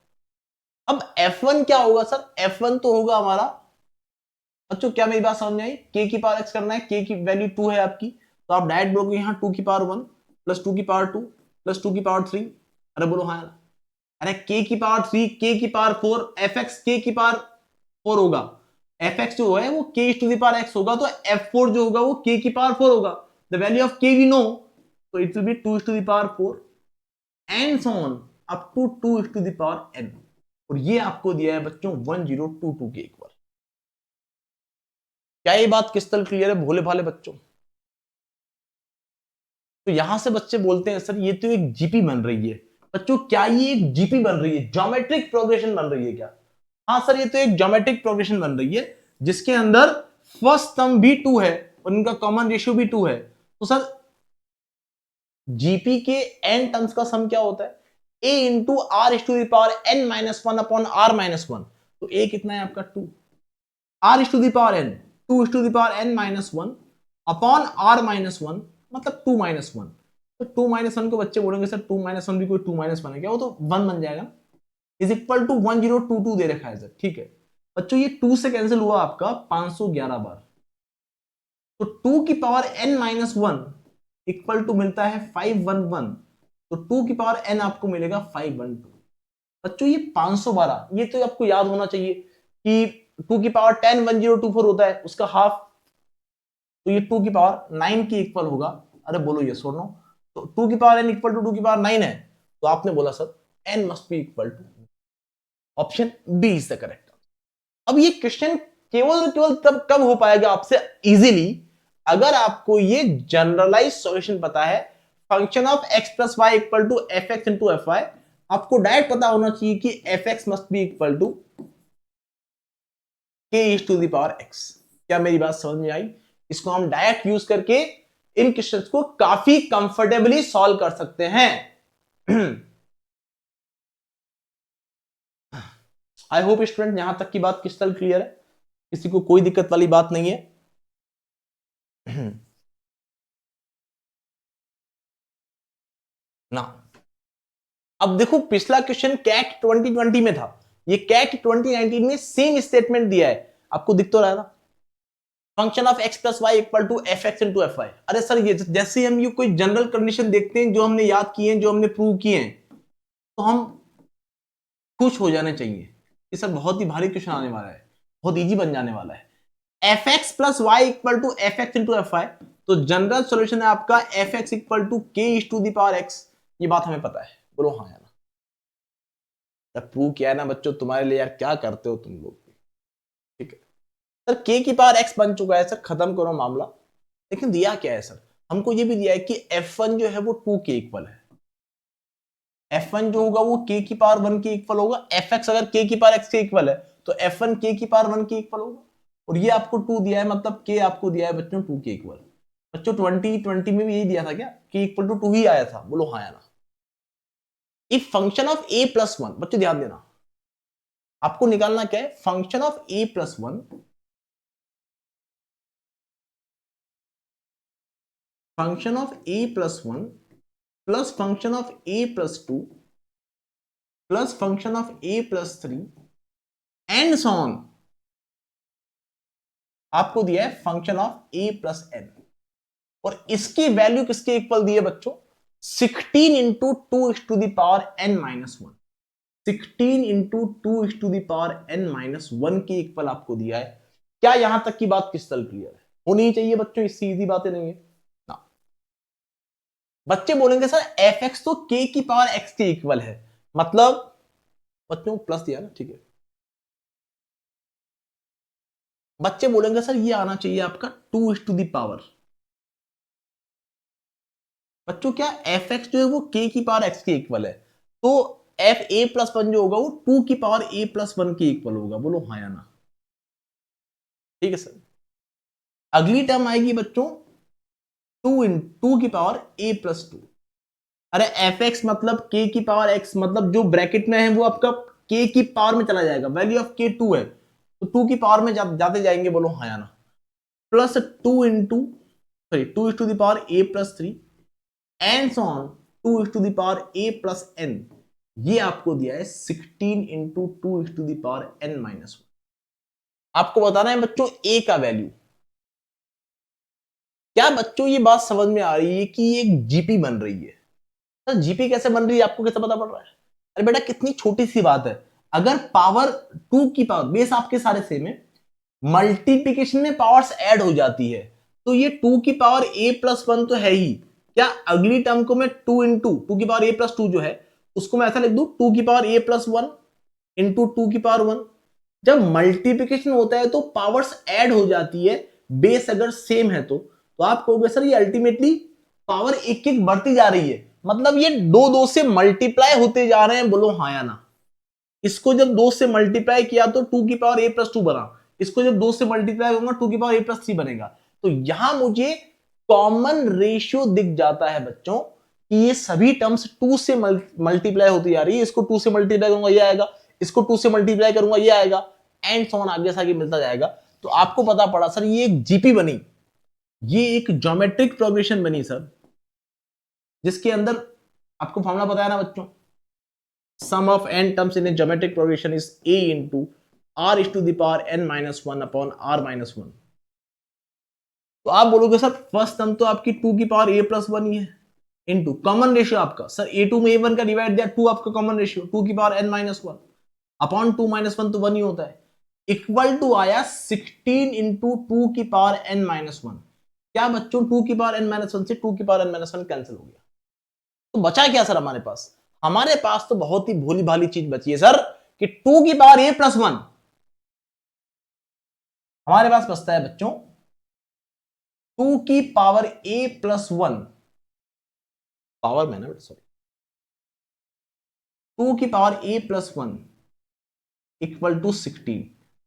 अब f1 क्या होगा सर? f1 तो होगा हमारा बच्चों, क्या मेरी बात समझ में आई? k की पावर x करना है, k की वैल्यू 2 है आपकी, तो आप डायरेक्ट बोलोगे यहां 2 की पावर 1 प्लस 2 की पावर 2 प्लस 2 की पावर 3। अरे बोलो हाँ। अरे k की पावर 3 k की पावर 4 एफ एक्स k की पावर 4 होगा, एफ एक्स जो है वो k to the power x होगा, तो f4 जो होगा वो k की पावर 4 होगा। The value of k we know, तो it will be 2 to the power 4 and so on up to 2 to the power n। और ये आपको दिया है बच्चों 1022 के इक्वल। क्या ये बात क्रिस्टल क्लियर है भोले भाले बच्चों? तो यहां से बच्चे बोलते हैं सर ये तो एक जीपी बन रही है। बच्चों क्या ये एक जीपी बन रही है, ज्योमेट्रिक प्रोग्रेशन बन रही है क्या? हाँ सर ये तो एक ज्योमेट्रिक प्रोग्रेशन बन रही है जिसके अंदर फर्स्ट टर्म भी 2 है और इनका कॉमन रेशियो भी 2 है। तो सर जीपी के n टर्म्स का सम क्या होता है? a into r is to the power n minus one upon r minus one. तो a कितना है आपका 2, r is to the power n 2 is to the power n minus one upon r minus one, मतलब 2 minus one. तो 2 minus one को बच्चे बोलेंगे sir 2 minus one भी कोई 2 माइनस वन है क्या? वो तो 1 बन जाएगा, इज इक्वल टू 1022 दे रखा है सर। ठीक है बच्चों ये 2 से कैंसिल हुआ आपका 511 बार, तो 2 की power n minus one equal to मिलता है 511, तो 2 की पावर n आपको मिलेगा 512। बच्चों ये 512, ये तो आपको याद होना चाहिए कि 2 की पावर 10 1024 होता है, उसका हाफ, तो ये 2 की पावर 9 की इक्वल होगा। अरे बोलो ये और नो? तो 2 की पावर n इक्वल टू 2 की पावर 9 है, तो आपने बोला sir n must be equal to, option B is the correct. अब ये क्वेश्चन केवल और केवल तब कब हो पाएगा आपसे इजीली अगर आपको ये जनरलाइज सॉल्यूशन पता है, function of x plus y equal to f x into f y. आपको डायरेक्ट पता होना चाहिए कि f x must be equal to k is to the power x. क्या मेरी बात समझ में आई? इसको हम डायरेक्ट यूज करके इन क्वेश्चंस को काफी कंफर्टेबली सॉल्व कर सकते हैं। आई होप स्टूडेंट यहां तक की बात क्रिस्टल क्लियर है, किसी को कोई दिक्कत वाली बात नहीं है। ना अब देखो पिछला क्वेश्चन कैट 2020 में था, ये कैट 2019 में सेम स्टेटमेंट दिया है, आपको दिख तो रहा है ना, function of x plus y equal to f x into f y. अरे सर ये जैसे हम ये कोई जनरल कंडीशन देखते हैं जो हमने याद किए हैं, जो हमने प्रूव किए हैं, तो हम खुश हो जाने चाहिए कि सर बहुत ही भारी क्वेश्चन आने वाला है, बहुत इजी बन जाने वाला है। F x plus y equal to f x into f y, तो जनरल सोल्यूशन है आपका f x equal to k is to the power x. ये बात हमें पता है, बोलो हाँ या ना? जब प्रूव किया है ना बच्चों, तुम्हारे लिए यार क्या करते हो तुम लोग। ठीक है सर के की पावर एक्स बन चुका है सर, खत्म करो मामला। लेकिन दिया क्या है सर, हमको ये भी दिया है कि f1 जो है वो 2 के इक्वल है, f1 जो होगा वो k की पावर 1 के इक्वल होगा। fx अगर k की पावर x के इक्वल है तो f1 k की पावर 1 के इक्वल होगा, और ये आपको 2 दिया है, मतलब k आपको दिया है बच्चों 2 के इक्वल। बच्चों 2020 में भी यही दिया था क्या, k इक्वल टू 2 ही आया था? बोलो हाँ या ना? If function of a plus one, बच्चों ध्यान देना, आपको निकालना क्या है, function of a plus one function of a plus one plus function of a plus two plus function of a plus three and so on. आपको दिया है function of a plus n, और इसकी वैल्यू किसके इक्वल दी है बच्चों, 16 into two is to the power n minus one, 16 into two is to the power n minus one के इक्वल आपको दिया है। क्या यहां तक की बात क्रिस्टल क्लियर है? होनी चाहिए बच्चों, इससे इजी बातें नहीं है ना। बच्चे बोलेंगे सर एफ एक्स तो k की पावर x के इक्वल है, मतलब बच्चों प्लस दिया ना, ठीक है। बच्चे बोलेंगे सर ये आना चाहिए आपका 2 इज टू दी पावर, बच्चों क्या एफ एक्स जो है वो k की पावर x के इक्वल है, तो एफ ए प्लस वन जो होगा वो 2 की पावर a प्लस वन के इक्वल होगा। बोलो हाँ या ना? ठीक है सर। अगली टर्म आएगी बच्चों 2 की पावर a प्लस टू। अरे एफ एक्स मतलब k की पावर x, मतलब जो ब्रैकेट में है वो आपका k की पावर में चला जाएगा, वैल्यू ऑफ k 2 है, तो 2 की पावर में जाते जाएंगे। बोलो हाँ या ना? Plus 2 into sorry 2 is to the power a plus three and so on 2 is to the power a plus n। ये आपको दिया है 16 into two is to the power n minus one. आपको बताना है बच्चों a का वैल्यू। क्या बच्चों ये बात समझ में आ रही है कि ये एक जीपी बन रही है? तो जीपी कैसे बन रही है आपको कैसे पता पड़ रहा है? अरे बेटा कितनी छोटी सी बात है, अगर पावर 2 की पावर बेस आपके सारे सेम है, मल्टीप्लीकेशन में पावर्स ऐड हो जाती है, तो ये 2 की पावर a प्लस वन तो है ही, क्या अगली टर्म को मैं 2 इंटू टू की पावर a प्लस टू जो है उसको मैं ऐसा लिख दूं 2 की power a plus one, into two की पावर 1। जब मल्टीप्लिकेशन होता है तो पावर्स ऐड हो जाती है, बेस अगर सेम है तो आप कहोगे सर ये अल्टीमेटली पावर एक एक बढ़ती जा रही है, मतलब ये दो दो से मल्टीप्लाई होते जा रहे हैं, बोलो हाँ या ना। इसको जब दो से मल्टीप्लाई किया तो टू की पावर a+2 बना, इसको जब दो से मल्टीप्लाई होगा टू की पावर a+3 बनेगा। तो यहां मुझे कॉमन रेशियो दिख जाता है बच्चों कि ये सभी टर्म्स टू से मल्टीप्लाई होती जा रही है। इसको टू से मल्टीप्लाई करूंगा ये आएगा, इसको टू से मल्टीप्लाई करूंगा ये आएगा, एंड सो ऑन आगे से आगे मिलता जाएगा। तो आपको पता पड़ा सर ये एक जीपी बनी, ये एक ज्योमेट्रिक प्रोग्रेशन बनी सर, जिसके अंदर आपको फॉर्मूला बताया ना बच्चों, sum of n terms in a geometric progression is a into r is to the power n minus 1 upon r minus 1। तो आप बोलोगे सर फर्स्ट टर्म तो आपकी 2 की पावर a+1 ही है, इनटू कॉमन रेशियो आपका सर a2 में a1 का डिवाइड दिया, 2 आपका कॉमन रेशियो 2 की power n minus 1 upon 2 minus 1 तो 1 ही होता है, इक्वल टू आया 16 इंटू 2 की पावर n minus 1। क्या बच्चों 2 की पावर n minus 1 से 2 की पावर n minus 1 कैंसिल हो गया, तो बचा क्या सर हमारे पास? हमारे पास तो बहुत ही भोली भाली चीज बची है सर कि 2 की पावर a+1। हमारे पास बचता है बच्चों 2 की पावर a+1, पावर में ना बेटा सॉरी, 2 की पावर a+1 इक्वल टू 16।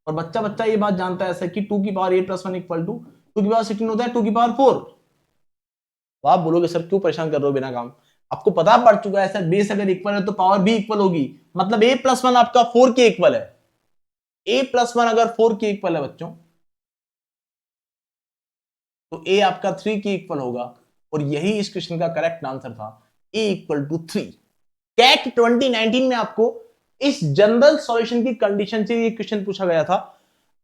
और बच्चा बच्चा ये बात जानता है ऐसा कि 2 की पावर a+1 इक्वल टू 2 की पावर 16 होता है 2 की पावर 4। तो आप बोलोगे सर क्यों परेशान कर रहे हो बिना काम, आपको पता पड़ चुका है सर बेस अगर इक्वल है तो पावर भी इक्वल होगी, मतलब a+1 आपका 4 के इक्वल है। a+1 अगर 4 के इक्वल है बच्चों तो a आपका 3 के इक्वल होगा, और यही इस क्वेश्चन का करेक्ट आंसर था, a इक्वल टू 3। कैट 2019 में आपको इस जनरल सॉल्यूशन की कंडीशन से ये क्वेश्चन पूछा गया था।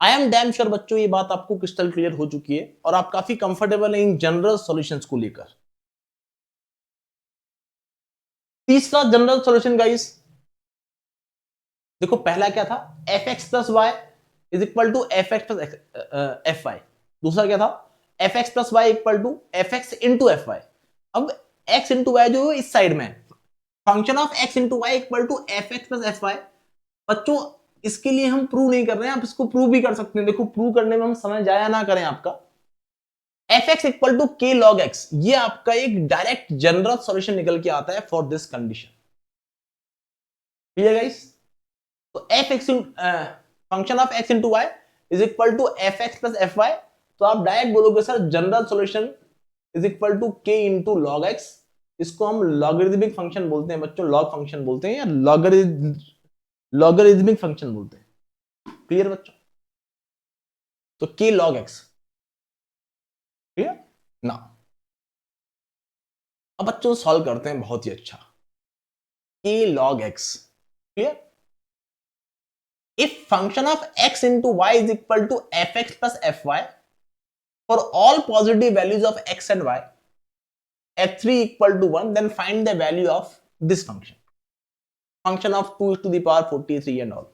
आई एम डैम श्योर बच्चों ये बात आपको क्रिस्टल क्लियर हो चुकी है और आप काफी कंफर्टेबल है इन जनरल सॉल्यूशंस को लेकर। तीसरा जनरल सॉल्यूशन गाइस, देखो पहला क्या था, f x plus y is equal to f x plus f y. दूसरा क्या था, f x plus y equal to f x into f y. अब एक्स इंटू वाई जो है इस साइड में, function of x into y equal to f x plus f y. बच्चों इसके लिए हम प्रूव नहीं कर रहे हैं, आप इसको प्रूव भी कर सकते हैं, देखो प्रूव करने में हम समय जाया ना करें आपका। F x equal to k log x, ये आपका एक डायरेक्ट जनरल सॉल्यूशन निकल के आता है for this condition. Clear guys? तो f x function of x into y is equal to f x plus f y. तो आप डायरेक्ट बोलोगे sir general solution is equal to k into log x. इसको हम logarithmic function बोलते हैं बच्चों, log function बोलते हैं या लॉगरिथमिक फंक्शन बोलते हैं। क्लियर बच्चों? तो के लॉग एक्स, क्लियर ना। अब बच्चों सॉल्व करते हैं बहुत ही अच्छा, के log x. Clear? if function of x into y is equal to fx plus fy for all positive values of x and y, f3 equal to 1, then find the value of this function of 2 to the power 43 and all।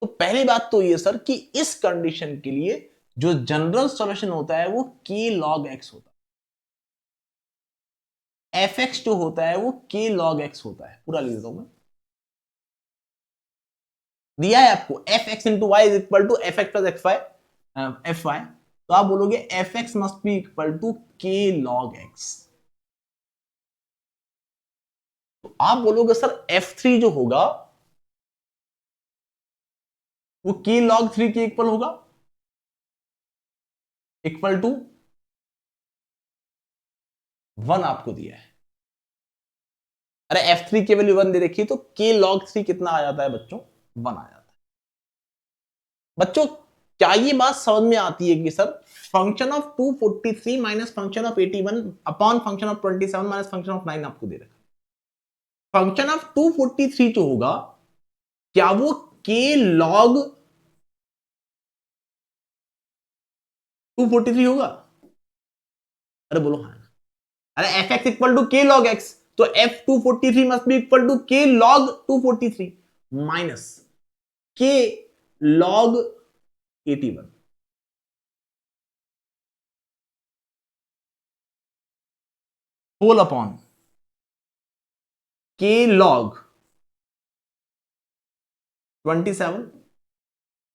तो पहली बात तो ये sir कि इस condition के लिए जो जनरल सॉल्यूशन होता है वो k log x होता है, fx जो होता है वो k log x होता है। पूरा लिख देता हूं मैं, दिया है आपको f x into y is equal to f x plus x y f y. तो आप बोलोगे f x must be equal to k log x. तो आप बोलोगे सर F3 जो होगा वो के लॉग 3 के इक्वल होगा, इक्वल टू 1 आपको दिया है। अरे F3 की वैल्यू 1 दे रखी है तो के लॉग 3 कितना आ जाता है बच्चों, 1 आ जाता है। बच्चों क्या ये बात समझ में आती है कि sir function of 243 minus function of 81 upon function of 27 minus function of 9 आपको दे रखा है। फंक्शन ऑफ 243 जो होगा क्या वो के लॉग 243 होगा? अरे बोलो हाँ। अरे f x equal to k log x, तो f 243 must be equal to k log 243 minus k log 81 whole upon k log 27।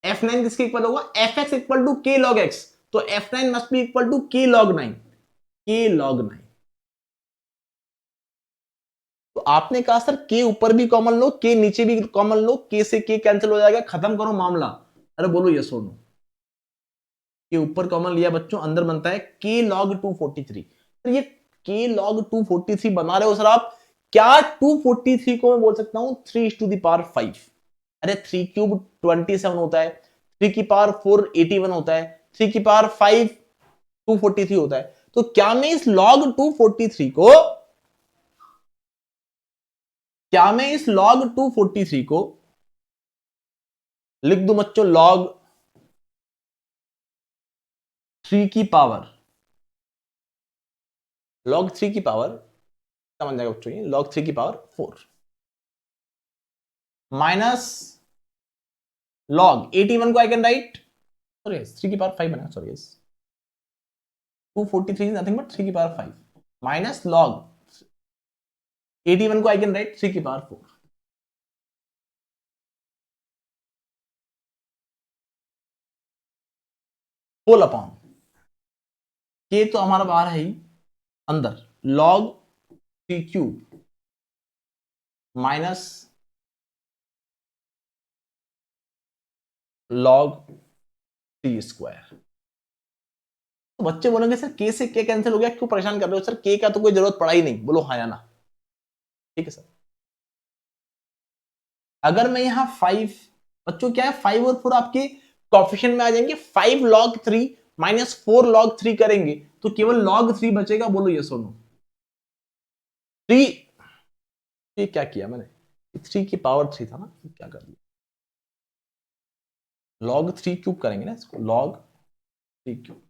f9 किसके इक्वल होगा, fx equal to k log x, तो f9 must be equal to k log 9, k log 9। तो आपने कहा sir k ऊपर भी common लो, k नीचे भी कॉमन लो, k से k कैंसिल हो जाएगा, खत्म करो मामला। अरे बोलो यस और नो। के ऊपर कॉमन लिया बच्चों, अंदर बनता है k log 243। तो ये k log 243 बना रहे हो सर आप, क्या 243 को मैं बोल सकता हूं 3⁵5। अरे 3 क्यूब 27 होता है, 3 की पावर 4 81 होता है, 3 की पावर 5 243 होता है। तो क्या मैं इस log 243 को, क्या मैं इस log 243 को लिख दूं बच्चों log 3 की पावर, log 3 की पावर समझ जाएगा बच्चों, ये log 3 की पावर 4 माइनस log 81 को आई कैन राइट, सॉरी 3 की पावर 5 बना, सॉरी 243 इज नथिंग बट 3 की पावर 5 माइनस log 81 को आई कैन राइट 3 की पावर 4। होल अपॉन के तो हमारा बाहर है ही, अंदर log 3 cube minus log 3 square. तो बच्चे बोलेंगे सर के से के कैंसिल हो गया, क्यों परेशान कर रहे हो सर, के का तो कोई जरूरत पड़ा ही नहीं, बोलो हाँ या ना। ठीक है सर, अगर मैं यहां 5, बच्चों क्या है 5 और 4 आपके कॉफिशिएंट में आ जाएंगे, 5 log 3 माइनस 4 log 3 करेंगे तो केवल log 3 बचेगा, बोलो यस और नो। 3, ये क्या किया मैंने, 3 की पावर 3 था ना, क्या कर दिया, log 3 क्यूब करेंगे ना इसको, log 3 क्यूब,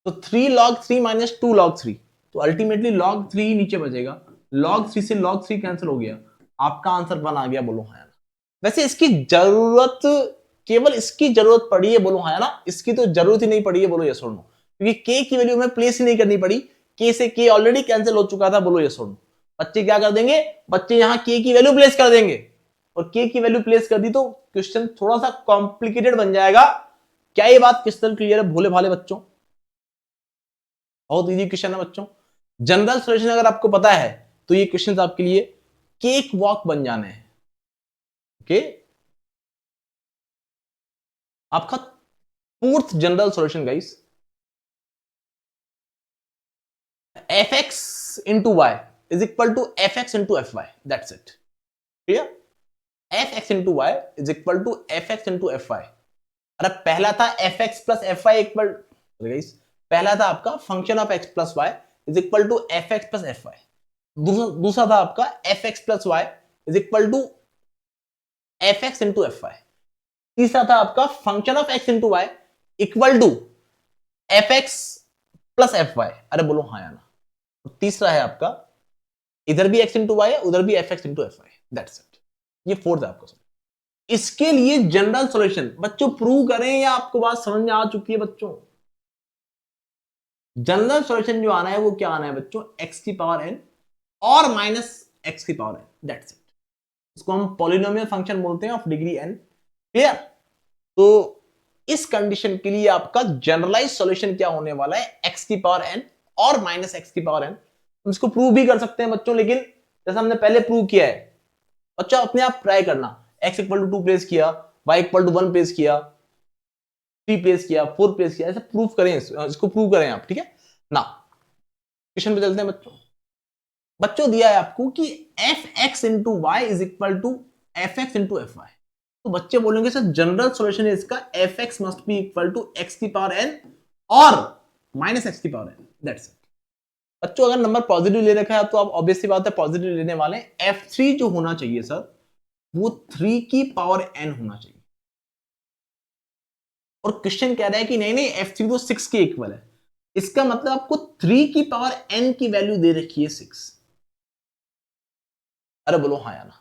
तो 3 log 3 माइनस 2 log 3, तो अल्टीमेटली log 3 नीचे बचेगा, log 3 से log 3 कैंसिल हो गया, आपका आंसर 1 आ गया, बोलो हाँ या ना। वैसे इसकी जरूरत, केवल इसकी जरूरत पड़ी है, बोलो हाँ या ना, इसकी तो जरूरत ही नहीं पड़ी है, बोलो यस और नो, क्योंकि के की वैल्यू में प्लेस ही नहीं करनी पड़ी, के से के ऑलरेडी कैंसिल हो चुका था, बोलो यस और नो। बच्चे क्या कर देंगे, बच्चे यहां के की वैल्यू प्लेस कर देंगे, और के की वैल्यू प्लेस कर दी तो क्वेश्चन थोड़ा सा कॉम्प्लिकेटेड बन जाएगा। क्या ये बात क्रिस्टल क्लियर है भोले भाले बच्चों, बहुत इजी क्वेश्चन है बच्चों। जनरल सॉल्यूशन अगर आपको पता है तो ये क्वेश्चन आपके लिए केक वॉक बन जाने हैं। ओके, आपका fourth general solution guys, f x into y is equal to f x into f y, that's it, clear. F x into y is equal to f x into f y. अरे पहला था f x plus f y equal, पहला था आपका function of x plus y is equal to f x plus f y, दूसरा था आपका f x plus y is equal to f x into f y, तीसरा था आपका function of x into y equal to f x plus f y. अरे बोलो हाँ या ना। तो तीसरा है आपका इधर भी एक्स इंटू वाई है, उधर भी f x into f y, that's it. ये फोर्थ है आपका। इसके लिए जनरल सॉल्यूशन बच्चों प्रूव करें या आपको बात समझ में आ चुकी है बच्चों। जनरल सॉल्यूशन जो आना है वो क्या आना है बच्चों, एक्स की पावर एन और माइनस एक्स की पावर एन, दैट्स इट। इसको हम पॉलिनोमियल फंक्शन बोलते हैं ऑफ डिग्री एन, क्लियर। तो इस कंडीशन के लिए आपका जनरलाइज सॉल्यूशन क्या होने वाला है, एक्स की पावर एन और माइनस एक्स की पावर एन। हम इसको प्रूव भी कर सकते हैं बच्चों, लेकिन जैसा हमने पहले प्रूव किया है बच्चों, अपने आप ट्राई करना। x इक्वल टू 2 प्लेस किया, y इक्वल टू 1 प्लेस किया, 3 प्लेस किया, 4 प्लेस किया, ऐसे प्रूफ करें, इसको प्रूव करें आप, ठीक है ना। क्वेश्चन पे चलते हैं बच्चों। बच्चों दिया है आपको कि f x into y is equal to f x into f y. तो बच्चे बोलेंगे सर जनरल सॉल्यूशन है इसका f x must be equal to x की पावर एन और माइनस एक्स की पावर एन, दैट्स इट। बच्चों अगर नंबर पॉजिटिव ले रखा है तो आप ऑब्वियसली बात है पॉजिटिव लेने वाले। f3 जो होना चाहिए सर वो 3 की पावर n होना चाहिए, और क्वेश्चन कह रहा है कि नहीं नहीं f3 तो 6 के इक्वल है, इसका मतलब आपको 3 की पावर n की वैल्यू दे रखी है 6। अरे बोलो हाँ या ना।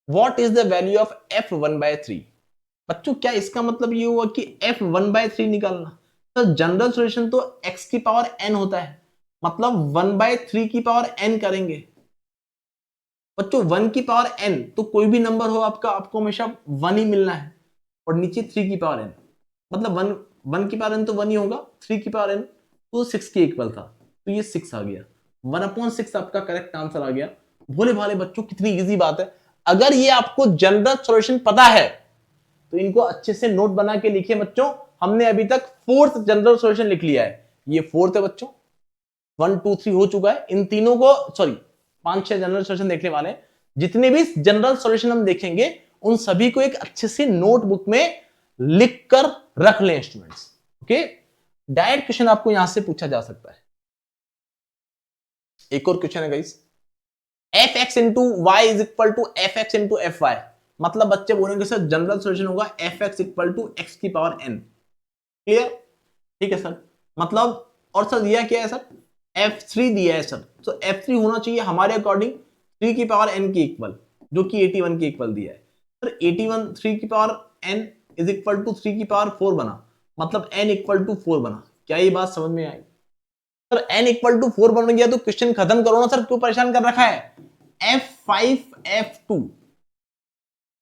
What is the value of f1/3? बच्चों क्या इसका मतलब ये हुआ कि f1/3 निकालना, तो जनरल सॉल्यूशन तो x की पावर n होता है, मतलब 1/3 की पावर n करेंगे, बच्चों 1 की पावर n, तो कोई भी नंबर हो आपका, आपको हमेशा 1 ही मिलना है, और नीचे 3 की पावर n, मतलब 1 की पावर n तो 1 ही होगा, 3 की पावर n तो 6 के इक्वल था, तो ये 6 आ गया, 1/6 आपका करेक्ट आंसर आ गया। भोले भाले बच्चों, कितनी इजी बात है। अगर ये आपको जनरल सॉल्यूशन पता है तो इनको अच्छे से नोट बना के लिखिए बच्चों। हमने अभी तक 4th जनरल सॉल्यूशन लिख लिया है, ये 4th है बच्चों, 1 2 3 हो चुका है। इन तीनों को, सॉरी 5-6 जनरल सॉल्यूशन देखने वाले हैं। जितने भी जनरल सॉल्यूशन हम देखेंगे उन सभी को एक अच्छे से नोटबुक में लिख कर रख लें स्टूडेंट्स। ओके, डायरेक्ट क्वेश्चन आपको यहां से पूछा जा सकता है। एक और क्वेश्चन है guys, f x into y is equal to f x into f y, मतलब बच्चे बोलेंगे सर जनरल सॉल्यूशन होगा f x equal to x की पावर एन। क्लियर? ठीक है सर, मतलब और सर दिया क्या है सर, f3 दिया है सर, तो f3 होना चाहिए हमारे अकॉर्डिंग 3 की पावर n के इक्वल, जो कि 81 के इक्वल दिया है सर। 81 3 की power n is equal to 3 की पावर 4 बना, मतलब n इक्वल टू 4 बना। क्या ये बात समझ में आई सर? n इक्वल टू 4 बन गया तो क्वेश्चन खत्म करो ना सर, क्यों परेशान कर रखा है। f5 f2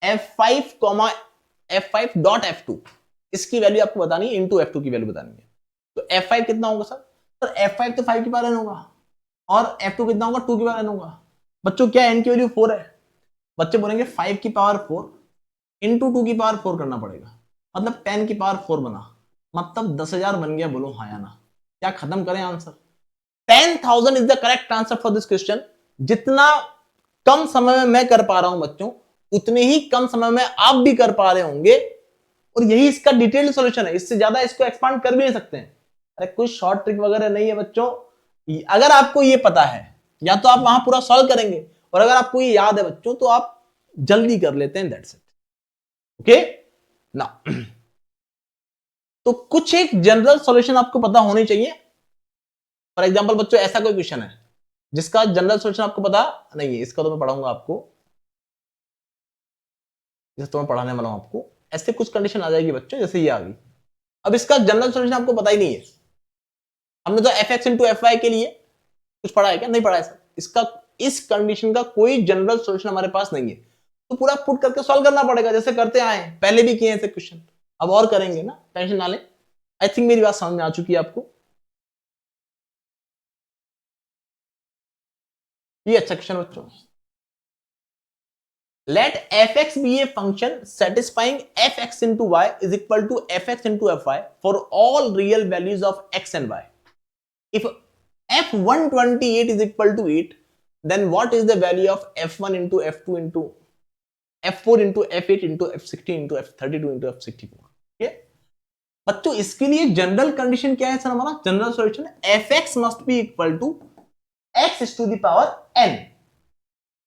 f5 f5 dot f2 इसकी वैल्यू आपको बतानी है, इंटू f2 की वैल्यू बतानी है। तो f5 कितना होगा सर? सर f5 तो 5 की पावर n होगा, और f2 कितना होगा, 2 की पावर n होगा। बच्चों क्या n की वैल्यू 4 है, बच्चे बोलेंगे 5 की पावर 4 इंटू 2 की पावर 4 करना पड़ेगा, मतलब 10 की पावर 4 बना, मतलब 10,000 बन गया। बोलो हाँ या ना, क्या खत्म करें answer? 10,000 is the correct answer for this question. जितना कम समय में मैं कर पा रहा हूं बच्चों, उतने ही कम समय में आप भी कर पा रहे होंगे, और यही इसका डिटेल्ड सॉल्यूशन है। इससे ज्यादा इसको एक्सपांड कर भी नहीं सकते हैं। अरे कोई शॉर्ट ट्रिक वगैरह नहीं है बच्चों। अगर आपको ये पता है, या तो आप वहां पूरा सॉल्व करेंगे, और अगर आपको ये याद है बच्चों तो आप जल्दी कर लेते हैं, दैट्स इट। ओके ना, तो कुछ एक जनरल सॉल्यूशन आपको पता होने चाहिए। फॉर एग्जांपल बच्चों, ऐसा कोई क्वेश्चन है जिसका जनरल सॉल्यूशन आपको पता नहीं है, इसका तो मैं पढ़ाऊंगा आपको, जैसे तो मैं पढ़ाने वाला हूं आपको। ऐसे कुछ कंडीशन आ जाएगी बच्चों, जैसे ये आ गई। अब इसका जनरल सॉल्यूशन आपको पता ही नहीं है। हमने तो f x into f y के लिए कुछ पढ़ा है क्या? नहीं पढ़ा है सर। इसका, इस कंडीशन का कोई जनरल सॉल्यूशन हमारे पास नहीं है, तो पूरा पुट करके सॉल्व करना पड़ेगा, जैसे करते आए हैं, पहले भी किए ऐसे क्वेश्चन, अब और करेंगे ना, टेंशन ना लें। आई थिंक मेरी बात समझ में आ चुकी है आपको। ये अच्छा क्वेश्चन बच्चों। Let fx be a function satisfying fx into y is equal to fx into fy for all real values of x and y. If f128 is equal to 8, then what is the value of f1 into f2 into f4 into f8 into f16 into f32 into f64? Okay? बच्चों इसके लिए general condition क्या है sir? हमारा general solution fx must be equal to x is to the power n,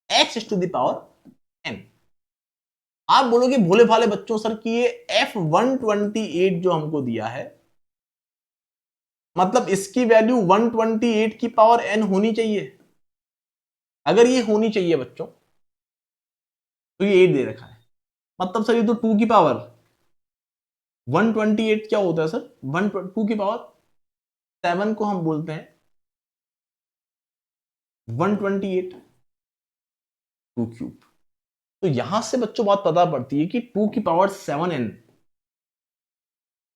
x is to the power n। आप बोलोगे भोले भाले बच्चों सर कि ये f128 जो हमको दिया है, मतलब इसकी वैल्यू 128 की पावर n होनी चाहिए। अगर ये होनी चाहिए बच्चों, तो ये 8 दे रखा है, मतलब सर ये तो 2 की पावर 128 क्या होता है सर? 2 की पावर 7 को हम बोलते हैं 128 2 क्यूब। तो यहां से बच्चों बात पता पड़ती है कि 2 की power 7n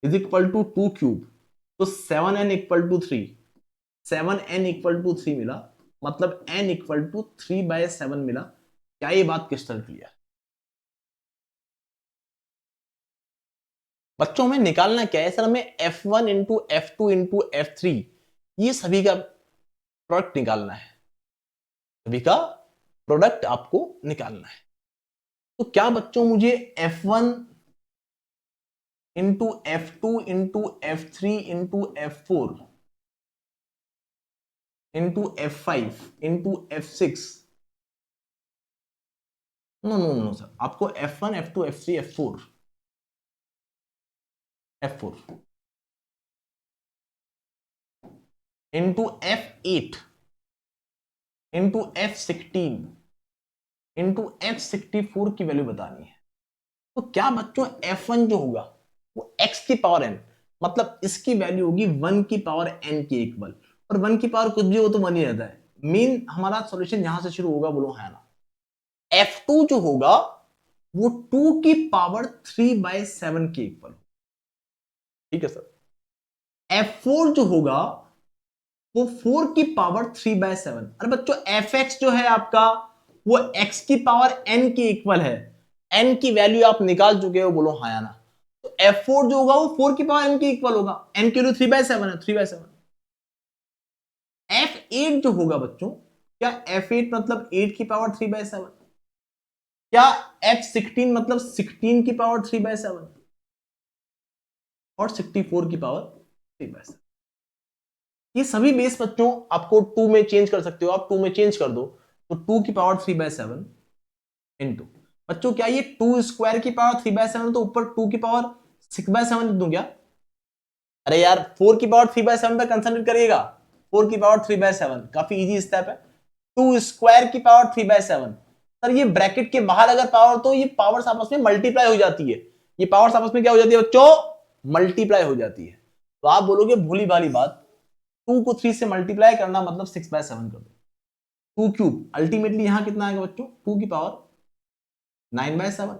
is equal to 2 cube, तो 7n equal to 3, 7n equal to 3 मिला, मतलब n इक्वल टू 3/7 मिला। क्या ये बात क्रिस्टल क्लियर? बच्चों हमें निकालना क्या है सर? हमें f1 into f2 into f3, ये सभी का प्रोडक्ट निकालना है, सभी का प्रोडक्ट आपको निकालना है। तो क्या बच्चों मुझे f1 into f2 into f3 into f4 into f5 into f6, no no no sir, आपको f1 f2 f3 f4 into f8 into f16 into f64 की वैल्यू बतानी है। तो क्या बच्चों f1 जो होगा वो x की पावर n, मतलब इसकी वैल्यू होगी 1 की पावर n के इक्वल, और 1 की पावर कुछ भी हो तो 1 ही रहता है। मीन हमारा सॉल्यूशन यहां से शुरू होगा, बोलो है ना। F2 जो होगा वो 2 की पावर 3/7 के इक्वल, ठीक है सर। F4 जो होगा वो 4 की पावर 3/7। अरे बच्चों Fx जो है आपका वो x की पावर n के इक्वल है। n की वैल्यू आप निकाल चुके हो, बोलो हाँ या ना। तो F4 जो होगा वो 4 की पावर n के इक्वल होगा, n की वैल्यू 3/7 है, 3/7। F8 जो होगा बच्चों, क्या F8 मतलब 8 की पावर 3/7? क्या F16 मतलब 16 की पावर 3/7 और 64 की पावर 3/7? ये सभी बेस बच्चों आपको 2 में चेंज कर सकते हो, आप 2 में चेंज कर दो तो 2 की पावर 3/7 इंटू, बच्चों क्या ये 2 स्क्वायर की पावर 3/7 तो ऊपर 2 की पावर 6/7 लिख दूं क्या? अरे यार 4 की पावर 3/7 पे कंसंट्रेट करिएगा। 4 की पावर 3/7 काफी इजी स्टेप है। 2 स्क्वायर की पावर 3/7, सर ये ब्रैकेट के बाहर अगर पावर तो ये पावर्स आपस में मल्टीप्लाई हो जाती है। ये पावर्स आपस में क्या हो जाती है बच्चों? मल्टीप्लाई हो जाती है। तो आप बोलोगे भूली भाली बात, 2 को 3 से मल्टीप्लाई करना मतलब 6/7 कर दो। 2 क्यूब अल्टीमेटली यहां कितना आएगा बच्चों? 2 की पावर 9/7,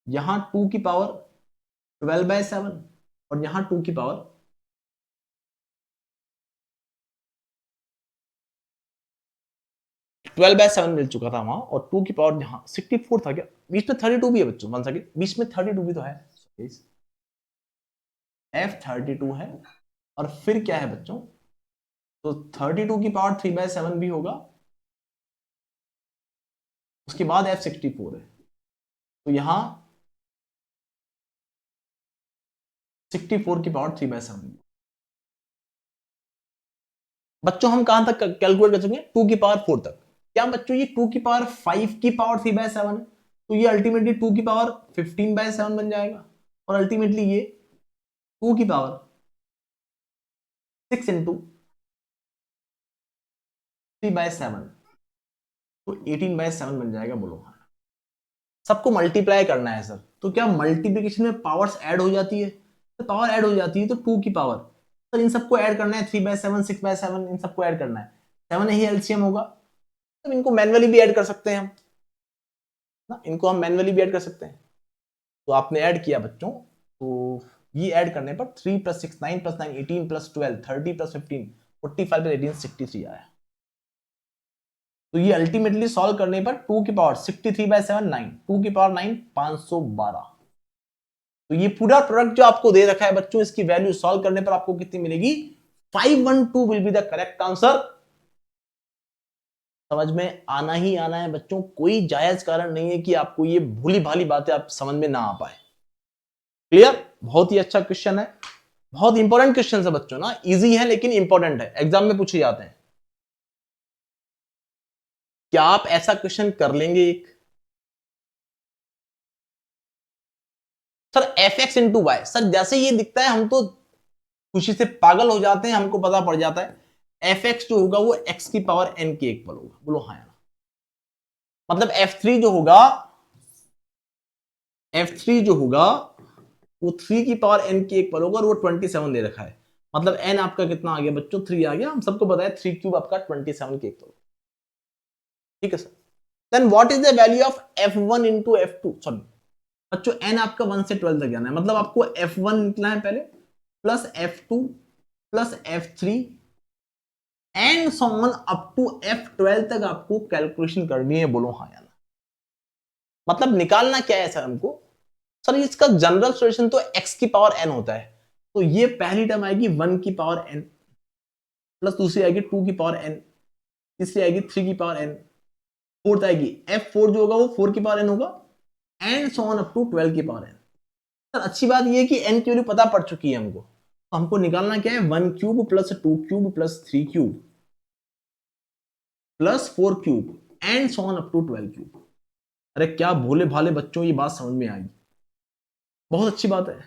यहां 2 की पावर 12/7 और यहां 2 की पावर 12/7 मिल चुका था वहां, और 2 की पावर यहां 64 था क्या? बीच में 32 भी है बच्चों, वन सेकेंड, बीच में 32 भी तो है। F32 है और फिर क्या है बच्चों? तो 32 की पावर 3/7 भी होगा, उसके बाद F64 है, तो यहां 64 की पावर 3/7। बच्चों हम कहां तक कैलकुलेट कर सकेंगे? 2 की पावर 4 तक। क्या बच्चों ये 2 की पावर 5 की पावर 3/7 है, तो ये अल्टीमेटली 2 की पावर 15/7 बन जाएगा, और अल्टीमेटली ये 2 की पावर 6 इंटू 3/7 तो 18/7 बन जाएगा, बोलो हाँ। सबको मल्टीप्लाई करना है सर, तो क्या मल्टीप्लीकेशन में पावर्स ऐड हो जाती है? तो पावर ऐड हो जाती है तो 2 की पावर, सर इन सबको ऐड करना है, 3/7 6/7 इन सबको ऐड करना है, 7 ही एलसीएम होगा। तो इनको मैन्युअली भी ऐड कर सकते हैं हम ना, इनको हम मैन्युअली भी ऐड कर सकते हैं। तो आपने ऐड किया बच्चों, तो ये ऐड करने पर 3 + 6 9 + 9 18 + 12 30 + 15 45 + 18 63 आया। तो ये अल्टीमेटली सॉल्व करने पर 2 की पावर 63/7 9, 2 की पावर 9 512। तो ये पूरा प्रोडक्ट जो आपको दे रखा है बच्चों, इसकी वैल्यू सॉल्व करने पर आपको कितनी मिलेगी? 512 will be the correct answer. समझ में आना ही आना है बच्चों, कोई जायज कारण नहीं है कि आपको ये भूली भाली बातें आप समझ में ना आ पाए। क्लियर? बहुत ही अच्छा क्वेश्चन है, बहुत इंपॉर्टेंट क्वेश्चन है बच्चों ना, इजी है लेकिन इंपॉर्टेंट है, एग्जाम में पूछे जाते हैं। क्या आप ऐसा क्वेश्चन कर लेंगे एक? Sir fx into y, sir जैसे ये दिखता है हम तो खुशी से पागल हो जाते हैं, हमको पता पड़ जाता है fx जो होगा वो x की पावर n के इक्वल होगा, बोलो हाँ या ना। मतलब f3 जो होगा, f3 जो होगा वो 3 की पावर n के इक्वल होगा, और वो 27 दे रखा है, मतलब n आपका कितना आ गया बच्चों? 3 आ गया। हम सबको बताया 3 क्यूब आपका 27 के इक्वल, ठीक है sir. Then what is the value of f1 into f2? Sorry बच्चों n आपका 1 से 12 तक जाना है, मतलब आपको f1 निकला है पहले, plus f2 plus f3 and so on up to f12 तक आपको कैलकुलेशन करनी है, बोलो हाँ या ना। मतलब निकालना क्या है सर हमको? सर इसका जनरल सॉल्यूशन तो x की पावर n होता है, तो ये पहली टर्म आएगी 1 की पावर n, प्लस दूसरी आएगी 2 की पावर n, तीसरी आएगी 3 की पावर n, फोर्थ आएगी f4 जो होगा वो 4 की पावर n होगा, and so on up to 12 की पावर n। सर अच्छी बात ये है कि n की वैल्यू पता पड़ चुकी है हमको, तो हमको निकालना क्या है? 1 cube plus 2 cube plus 3 cube plus 4 cube and so on up to 12 cube. अरे क्या भोले भाले बच्चों, ये बात समझ में आएगी, बहुत अच्छी बात है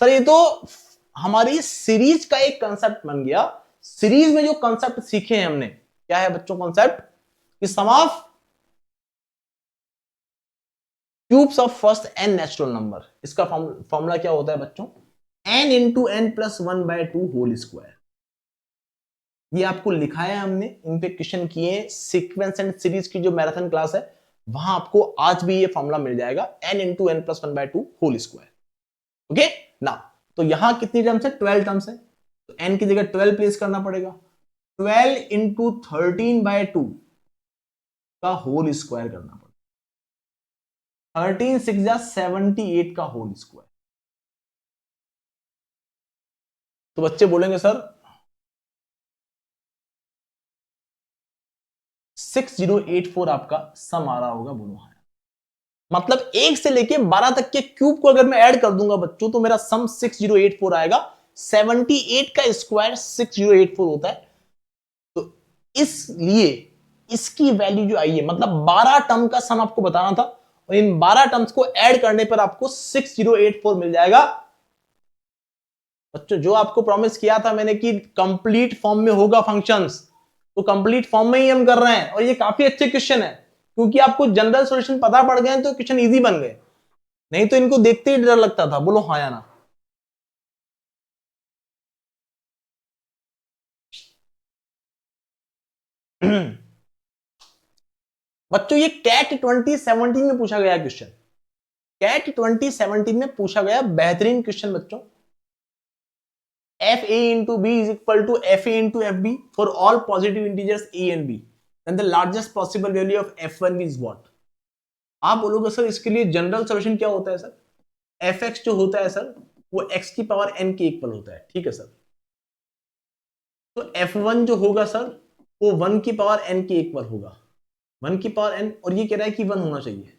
सर। ये तो हमारी सीरीज का एक कंसेप्ट बन गया। सीरीज में जो कंसेप्ट सीखे हैं हमने, क्या है बच्चों कंसेप्ट? कि sum of cubes of first n natural number, इसका फॉर्मूला क्या होता है बच्चों? n into n plus 1/2 whole square. ये आपको लिखा है हमने, इन पे क्वेश्चन किए हैं, सीक्वेंस एंड सीरीज की जो मैराथन क्लास है वहां आपको आज भी ये फॉर्मूला मिल जाएगा n into n plus one by two whole square. Okay ना, तो यहां कितनी टर्म्स है, 12 टर्म्स है, तो n की जगह 12 प्लेस करना पड़ेगा, 12 इंटू 13/2 का होल स्क्वायर करना पड़ेगा, 13 6 जा 78 का होल स्क्वायर। तो बच्चे बोलेंगे सर 6084 आपका सम आ रहा होगा, बोलो हाँ। मतलब 1 से लेके 12 तक के क्यूब को अगर मैं ऐड कर दूंगा बच्चों तो मेरा सम 6084 आएगा। 78 का स्क्वायर 6084 होता है, तो इसलिए इसकी वैल्यू जो आई है, मतलब 12 टर्म का सम आपको बताना था, और इन 12 टर्म्स को ऐड करने पर आपको 6084 मिल जाएगा। बच्चों जो आपको प्रॉमिस किया था मैंने कि कंप्लीट फॉर्म में होगा फंक्शंस, तो कंप्लीट फॉर्म में ही हम कर रहे हैं, और ये काफी अच्छे क्वेश्चन है, क्योंकि आपको जनरल सॉल्यूशन पता पड़ गए तो क्वेश्चन इजी बन गए, नहीं तो इनको देखते ही डर लगता था, बोलो हाँ या ना। बच्चों ये कैट 2017 में पूछा गया क्वेश्चन, कैट 2017 में पूछा गया बेहतरीन क्वेश्चन बच्चों। F a into b is equal to f a into f b for all positive integers a and b, and the largest possible value of f one is what. आप बोलोगे sir इसके लिए general solution क्या होता है sir, f x जो होता है सर वो एक्स की पावर एन के इक्वल होता है, ठीक है सर। तो एफ वन जो होगा सर वो वन की पावर एन के इक्वल होगा, वन की पावर एन, और ये कह रहा है कि वन होना चाहिए।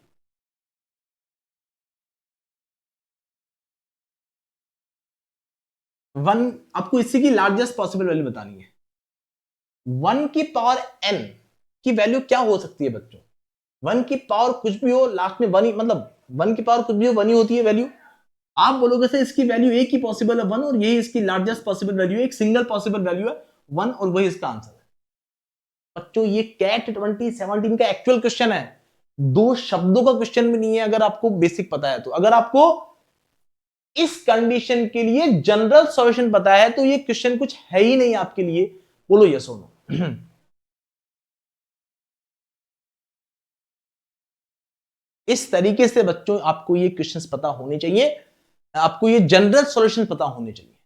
वन आपको इसी की लार्जेस्ट पॉसिबल वैल्यू बतानी है। वन की पावर एन की वैल्यू क्या हो सकती है बच्चों, वन की पावर कुछ भी हो लास्ट में वन ही, मतलब वन की पावर कुछ भी हो वन ही होती है वैल्यू। आप बोलोगे सर इसकी वैल्यू एक ही पॉसिबल है वन, और यही इसकी लार्जेस्ट पॉसिबल वैल्यू है, एक सिंगल पॉसिबल वैल्यू है वन, और वही इसका आंसर है। बच्चों ये कैट 2017 का एक्चुअल क्वेश्चन है, दो शब्दों का क्वेश्चन भी नहीं है, अगर आपको बेसिक पता है तो। अगर आपको इस कंडीशन के लिए जनरल सॉल्यूशन पता है तो ये क्वेश्चन कुछ है ही नहीं आपके लिए, बोलो यस और नो। इस तरीके से बच्चों आपको ये क्वेश्चंस पता होने चाहिए, आपको ये जनरल सॉल्यूशन पता होने चाहिए।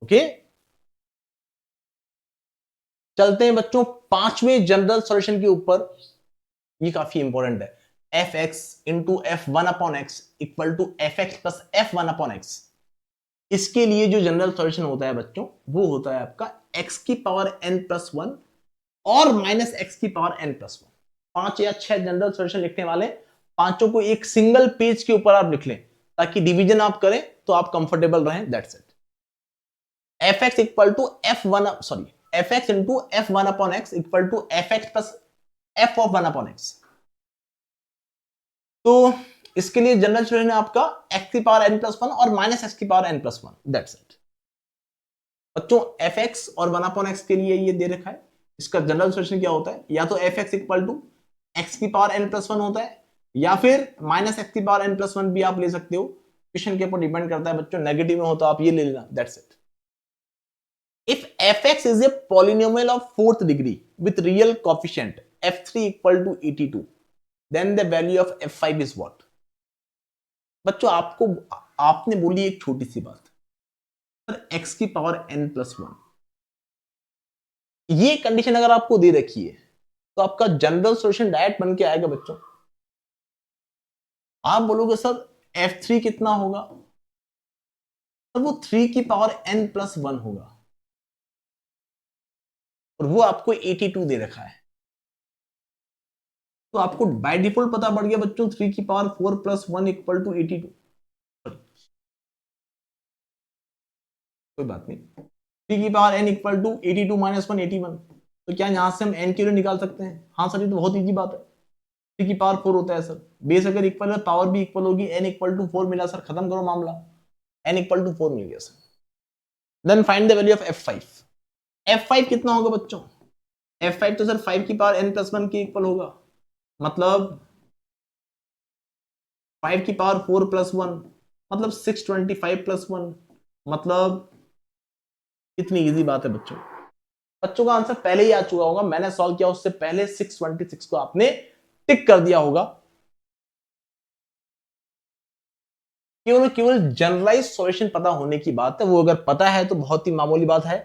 ओके चलते हैं बच्चों पांचवें जनरल सॉल्यूशन के ऊपर, ये काफी इंपॉर्टेंट है। F x into f one upon x equal to f x plus f one upon x. इसके लिए जो जनरल सॉल्यूशन होता है बच्चों वो होता है आपका एक्स की पावर एन प्लस वन और माइनस एक्स की पावर एन प्लस वन। 5 या 6 जनरल सॉल्यूशन लिखने वाले, पांचों को एक सिंगल पेज के ऊपर आप लिख लें, ताकि डिवीजन आप करें तो आप कंफर्टेबल रहें, that's it. F x equal to f one, sorry f x into f one upon x equal to f x plus f of one upon x. तो इसके लिए जनरल सॉल्यूशन है आपका एक्स की पावर एन प्लस वन और minus x की power n plus one, that's it. बच्चों f x और वन अपॉन एक्स के लिए ये दे रखा है, इसका जनरल सॉल्यूशन क्या होता है, या तो f x equal to x की पावर एन प्लस वन होता है, या फिर माइनस एक्स की पावर एन प्लस वन भी आप ले सकते हो, क्वेश्चन के ऊपर डिपेंड करता है बच्चों, नेगेटिव में हो तो आप ये ले लेना, that's it. If fx is a polynomial of fourth degree with real coefficient f3 equal to 82, then the value of f5 is what? बच्चों आपको आपने बोली एक छोटी सी बात, सर x की पावर n प्लस वन, ये कंडीशन अगर आपको दे रखी है तो आपका जनरल सॉल्यूशन डायरेक्ट बन के आएगा बच्चों। आप बोलोगे सर f3 कितना होगा, सर वो 3 की पावर n प्लस वन होगा, और वो आपको 82 दे रखा है, तो आपको बाय डिफॉल्ट पता पड़ गया बच्चों 3 की power 4 plus one equal to 82। कोई बात नहीं, 3 की power n equal to 82 minus one 81, तो क्या यहां से हम n की वैल्यू निकाल सकते हैं, हाँ सर ये तो बहुत इजी बात है, 3 की पावर 4 होता है सर, बेस अगर इक्वल है पावर भी इक्वल होगी, n इक्वल टू 4 मिला सर, खत्म करो मामला, n इक्वल टू 4 मिल गया sir. Then find the value of f5। f5 कितना होगा बच्चों, f5 तो सर 5 की पावर n प्लस वन के इक्वल होगा, मतलब 5 की पावर 4 प्लस वन मतलब 625 प्लस वन, मतलब इतनी इजी बात है बच्चों। बच्चों का आंसर पहले ही आ चुका होगा, मैंने सॉल्व किया उससे पहले 626 को आपने टिक कर दिया होगा। केवल केवल जनरलाइज सॉल्यूशन पता होने की बात है, वो अगर पता है तो बहुत ही मामूली बात है,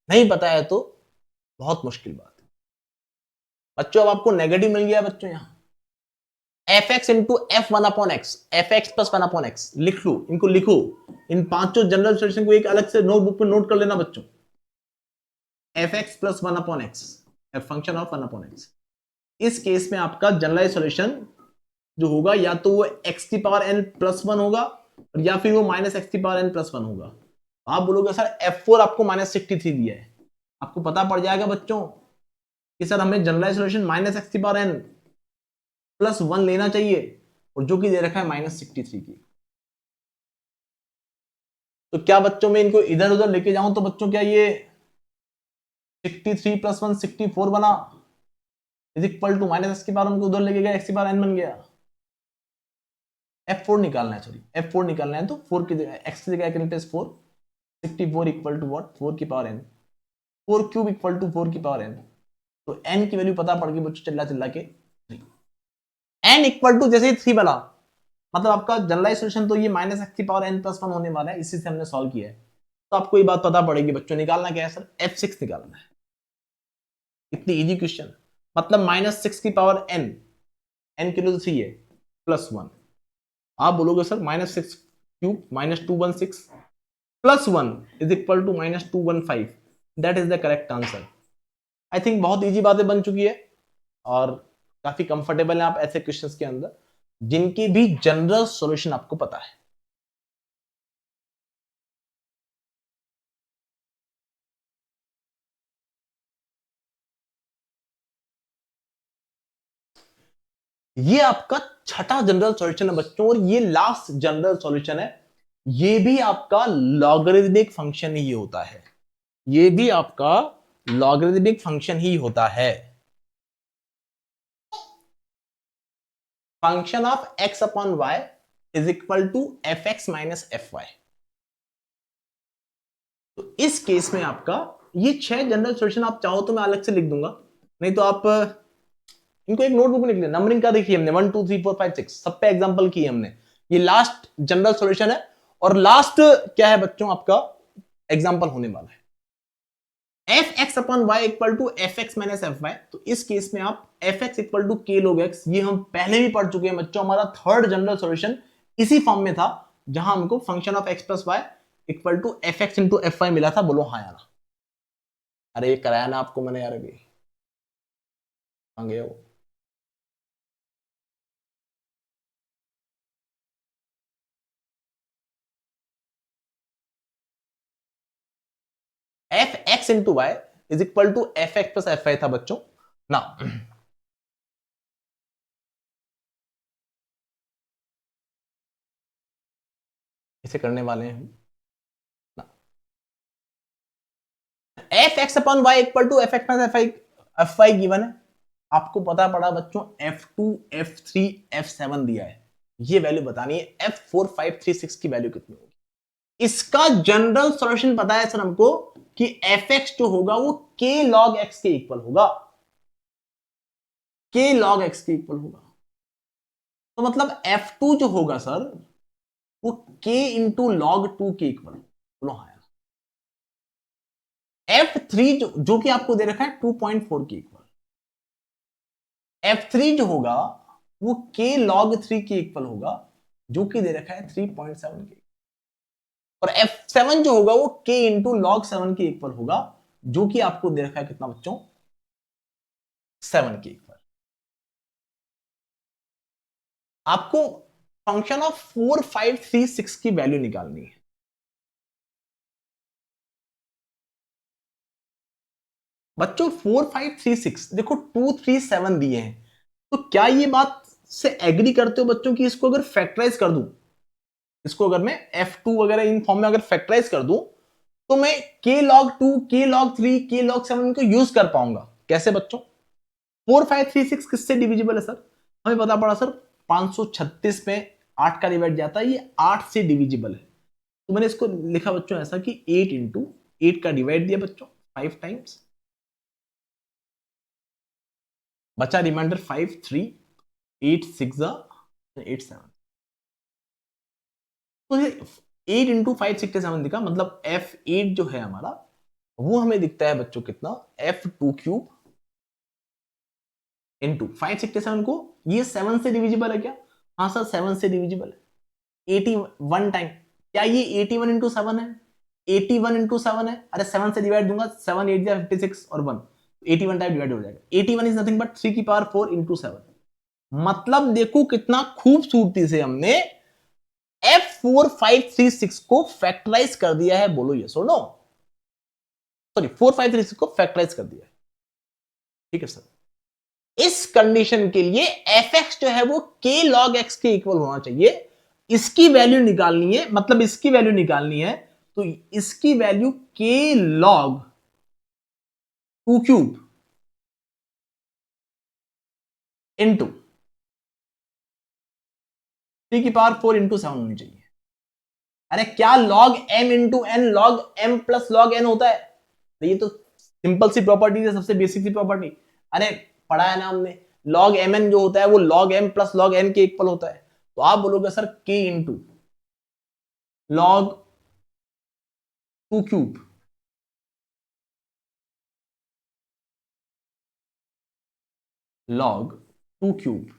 नहीं पता है तो बहुत मुश्किल बात है। बच्चों अब आपको नेगेटिव मिल गया बच्चों, यहां F x into f one upon x, f x plus one upon x लिख लो, इनको लिखो, इन पांचों जनरल सॉल्यूशन को एक अलग से नोटबुक पे नोट कर लेना बच्चों। F x plus one upon x, function of one upon x. इस केस में आपका जनरलाइज सॉल्यूशन जो होगा या तो वो एक्स की पावर एन प्लस वन होगा, या फिर वो माइनस एक्स की पावर एन प्लस वन होगा। आप बोलोगे सर F4 आपको -63 दिया है, आपको पता पड़ जाएगा बच्चों कि सर हमें जनरलाइज सॉल्यूशन माइनस एक्स की पावर एन प्लस वन लेना चाहिए, और जो कि दे रखा है -63 की। तो क्या बच्चों में इनको इधर उधर लेके जाऊं तो बच्चों क्या ये 63 प्लस 1 64 बना, is equal to minus x की पावर उनको उधर लेके गया, एक्स की पावर एन बन गया। F4 निकालना है, सॉरी F4 निकालना है, तो 4 की जगह एक्स की जगह क्या लिखते हैं 4, 64 इक्वल टू व्हाट 4 की power n, 4 cube equal to 4 की पावर n। तो n की वैल्यू पता पड़ गई बच्चों, चिल्ला चिल्ला के n इक्वल टू जैसे ही 3 बना, मतलब आपका जनरलाइज सॉल्यूशन तो ये माइनस एक्स की पावर n प्लस 1 होने वाला है, इसी से हमने सॉल्व किया है। तो आपको ये बात पता पड़ेगी बच्चों, निकालना क्या है सर, F6 निकालना है। इतनी इजी क्वेश्चन, मतलब -6 की पावर n, n किलो 3 है, प्लस 1। आप बोलोगे sir -6 cube -216 plus 1 is equal to -215, that is the correct answer. I think बहुत इजी बातें बन चुकी है, और काफी कंफर्टेबल है आप ऐसे क्वेश्चंस के अंदर जिनकी भी जनरल सॉल्यूशन आपको पता है। ये आपका छठा जनरल सॉल्यूशन है बच्चों, और ये लास्ट जनरल सॉल्यूशन है। ये भी आपका लॉगरिथमिक फंक्शन ही होता है, ये भी आपका लॉगरिथमिक फंक्शन ही होता है। Function of x upon y is equal to f x minus f y. तो इस केस में आपका ये 6 जनरल सॉल्यूशन, आप चाहो तो मैं अलग से लिख दूंगा, नहीं तो आप इनको एक नोटबुक में लिख लें। नंबरिंग का देखिए हमने 1 2 3 4 5 6 सब पे एग्जांपल किए हमने। ये लास्ट जनरल सॉल्यूशन है, और लास्ट क्या है बच्चों आपका एग्जांपल होने वाला है। F x upon y equal to f x minus f y. तो इस केस में आप f x equal to k log x, ये हम पहले भी पढ़ चुके हैं बच्चों, हमारा थर्ड जनरल सॉल्यूशन इसी फॉर्म में था, जहां हमको function of x plus y equal to f x into f y मिला था। बोलो हाँ या ना। अरे ये कराया ना आपको मैंने यार, अभी मांगे हो। F x into y is equal to f x plus f y था बच्चों ना। इसे करने वाले हैं ना, f x upon y equal to f x plus f y given है। आपको पता पड़ा बच्चों F2 F3 F7 दिया है, ये वैल्यू बतानी है F4 5 3 6 की वैल्यू कितनी होगी। इसका जनरल सॉल्यूशन पता है सर हमको कि fx जो होगा वो k log x के इक्वल होगा, k log x के इक्वल होगा। तो मतलब F2 जो होगा सर वो k इंटू लॉग 2 के इक्वल। बोलो हाँ। F3 जो कि आपको दे रखा है 2.4 के इक्वल, F3 जो होगा वो k log 3 के इक्वल होगा, जो कि दे रखा है 3.7 के। और F7 जो होगा वो k इंटू लॉग 7 के इक्वल होगा, जो कि आपको दे रखा है कितना बच्चों 7 के इक्वल। आपको फंक्शन ऑफ 4 5 3 6 की वैल्यू निकालनी है। बच्चों 4 5 3 6 देखो 2 3 7 दिए हैं, तो क्या ये बात से एग्री करते हो बच्चों कि इसको अगर फैक्टराइज कर दूं, इसको अगर मैं F2 वगैरह इन फॉर्म में अगर फैक्टराइज कर दूं, तो मैं k log 2 k log 3 k log 7 को यूज कर पाऊंगा। कैसे बच्चों, 4 5 3 6 किससे डिविजिबल है सर, हमें पता पड़ा सर 536 में 8 का डिवाइड जाता है, ये 8 से डिविजिबल है। तो मैंने इसको लिखा बच्चों ऐसा कि 8 इंटू 8 का डिवाइड दिया बच्चों 5 टाइम्स, बचा रिमाइंडर 5 3, 8 6 8 7, तो ये 8 इंटू 5 67 दिखा, मतलब F8 जो है हमारा वो हमें दिखता है बच्चों कितना, F2 क्यूब इंटू 567 को, ये 7 से डिविजिबल है क्या? हाँ सर 7 से डिविजिबल है 81 टाइम। क्या ये 81 इंटू 7 है? 81 इंटू 7 है, अरे 7 से डिवाइड दूंगा, 7 8 56 और 1, 81 टाइम डिवाइड हो जाएगा। 81 इज नथिंग बट 3 की पावर 4 इंटू 7। मतलब देखो कितना खूबसूरती से हमने F4536 को फैक्टराइज कर दिया है, बोलो यस और नो? सॉरी 4536 को फैक्टराइज कर दिया है, ठीक है सर। इस कंडीशन के लिए fx जो है वो k log x के इक्वल होना चाहिए। इसकी वैल्यू निकालनी है, मतलब इसकी वैल्यू निकालनी है, तो इसकी value k log 2 cube into 3 की पावर 4 इंटू 7 होनी चाहिए। अरे क्या log m into n log m plus log n होता है? ये तो सिंपल सी प्रॉपर्टी है, सबसे बेसिक सी प्रॉपर्टी, अरे पढ़ा है ना हमने। log mn जो होता है वो log m plus log n के इक्वल होता है। तो आप बोलोगे sir k into log 2 cube log 2 cube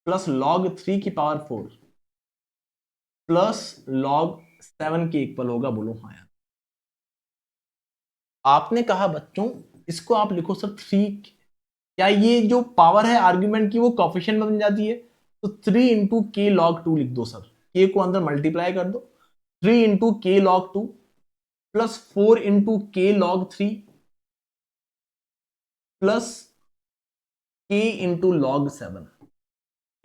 plus log 3 की पावर 4 प्लस log 7 के इक्वल होगा, बोलो हाँ यार। आपने कहा बच्चों इसको आप लिखो सर 3, क्या ये जो पावर है आर्ग्यूमेंट की वो कोफिशिएंट में बन जाती है? तो 3 इंटू के लॉग 2 लिख दो सर, के को अंदर मल्टीप्लाई कर दो, 3 इंटू के लॉग 2 प्लस 4 इंटू के लॉग 3 प्लस के इंटू लॉग 7।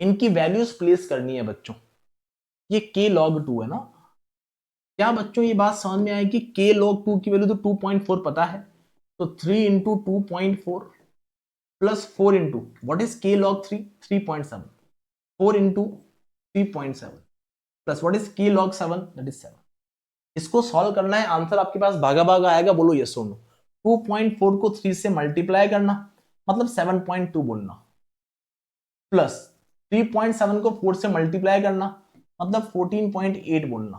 इनकी वैल्यूज प्लेस करनी है बच्चों। ये के लॉग 2 है ना, क्या बच्चों ये बात समझ में आएगी? के लॉग 2 की वैल्यू तो 2.4 पता है, तो 3 into 2.4 plus 4 into what is k log 3 3.7, 4 into 3.7 plus what is k log 7 that is 7। इसको सॉल्व करना है, आंसर आपके पास भागा भागा आएगा, बोलो यस और नो। 2.4 को 3 से मल्टीप्लाई करना मतलब 7.2 बोलना, प्लस 3.7 को 4 से मल्टीप्लाई करना मतलब 14.8 बोलना,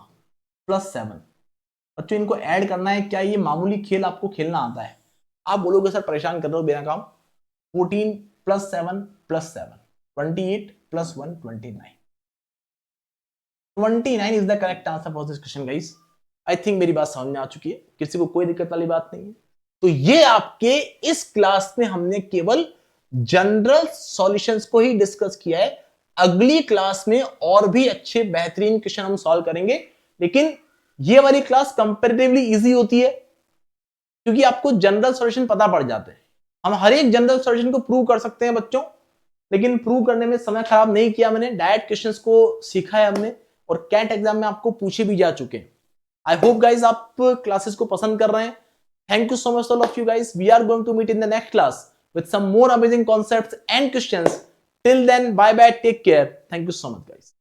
प्लस 7। बच्चों इनको ऐड करना है, क्या ये मामूली खेल आपको खेलना आता है? आप बोलोगे सर परेशान कर रहे हो बिना काम। 14 plus 7 plus 7 28 plus 1 29। 29 is the correct answer for this question guys. I think मेरी बात समझ में आ चुकी है, किसी को कोई दिक्कत वाली बात नहीं है। तो ये आपके इस क्लास में हमने केवल जनरल सॉल्यूशंस को ही डिस्कस किया है। अगली क्लास में और भी अच्छे बेहतरीन क्वेश्चन हम सॉल्व करेंगे, लेकिन ये वाली क्लास कंपैरेटिवली इजी होती है क्योंकि आपको जनरल सॉल्यूशन पता पड़ जाते हैं। हम हर एक जनरल सॉल्यूशन को प्रूव कर सकते हैं बच्चों, लेकिन प्रूव करने में समय खराब नहीं किया मैंने, डायरेक्ट क्वेश्चंस को सीखा है हमने और कैट एग्जाम में आपको पूछे भी जा चुके हैं। आई होप गाइज आप क्लासेस को पसंद कर रहे हैं। Thank you so much all of you guys. We are going to meet in the next class with some more amazing concepts and questions. Till then bye bye, take care, thank you so much guys.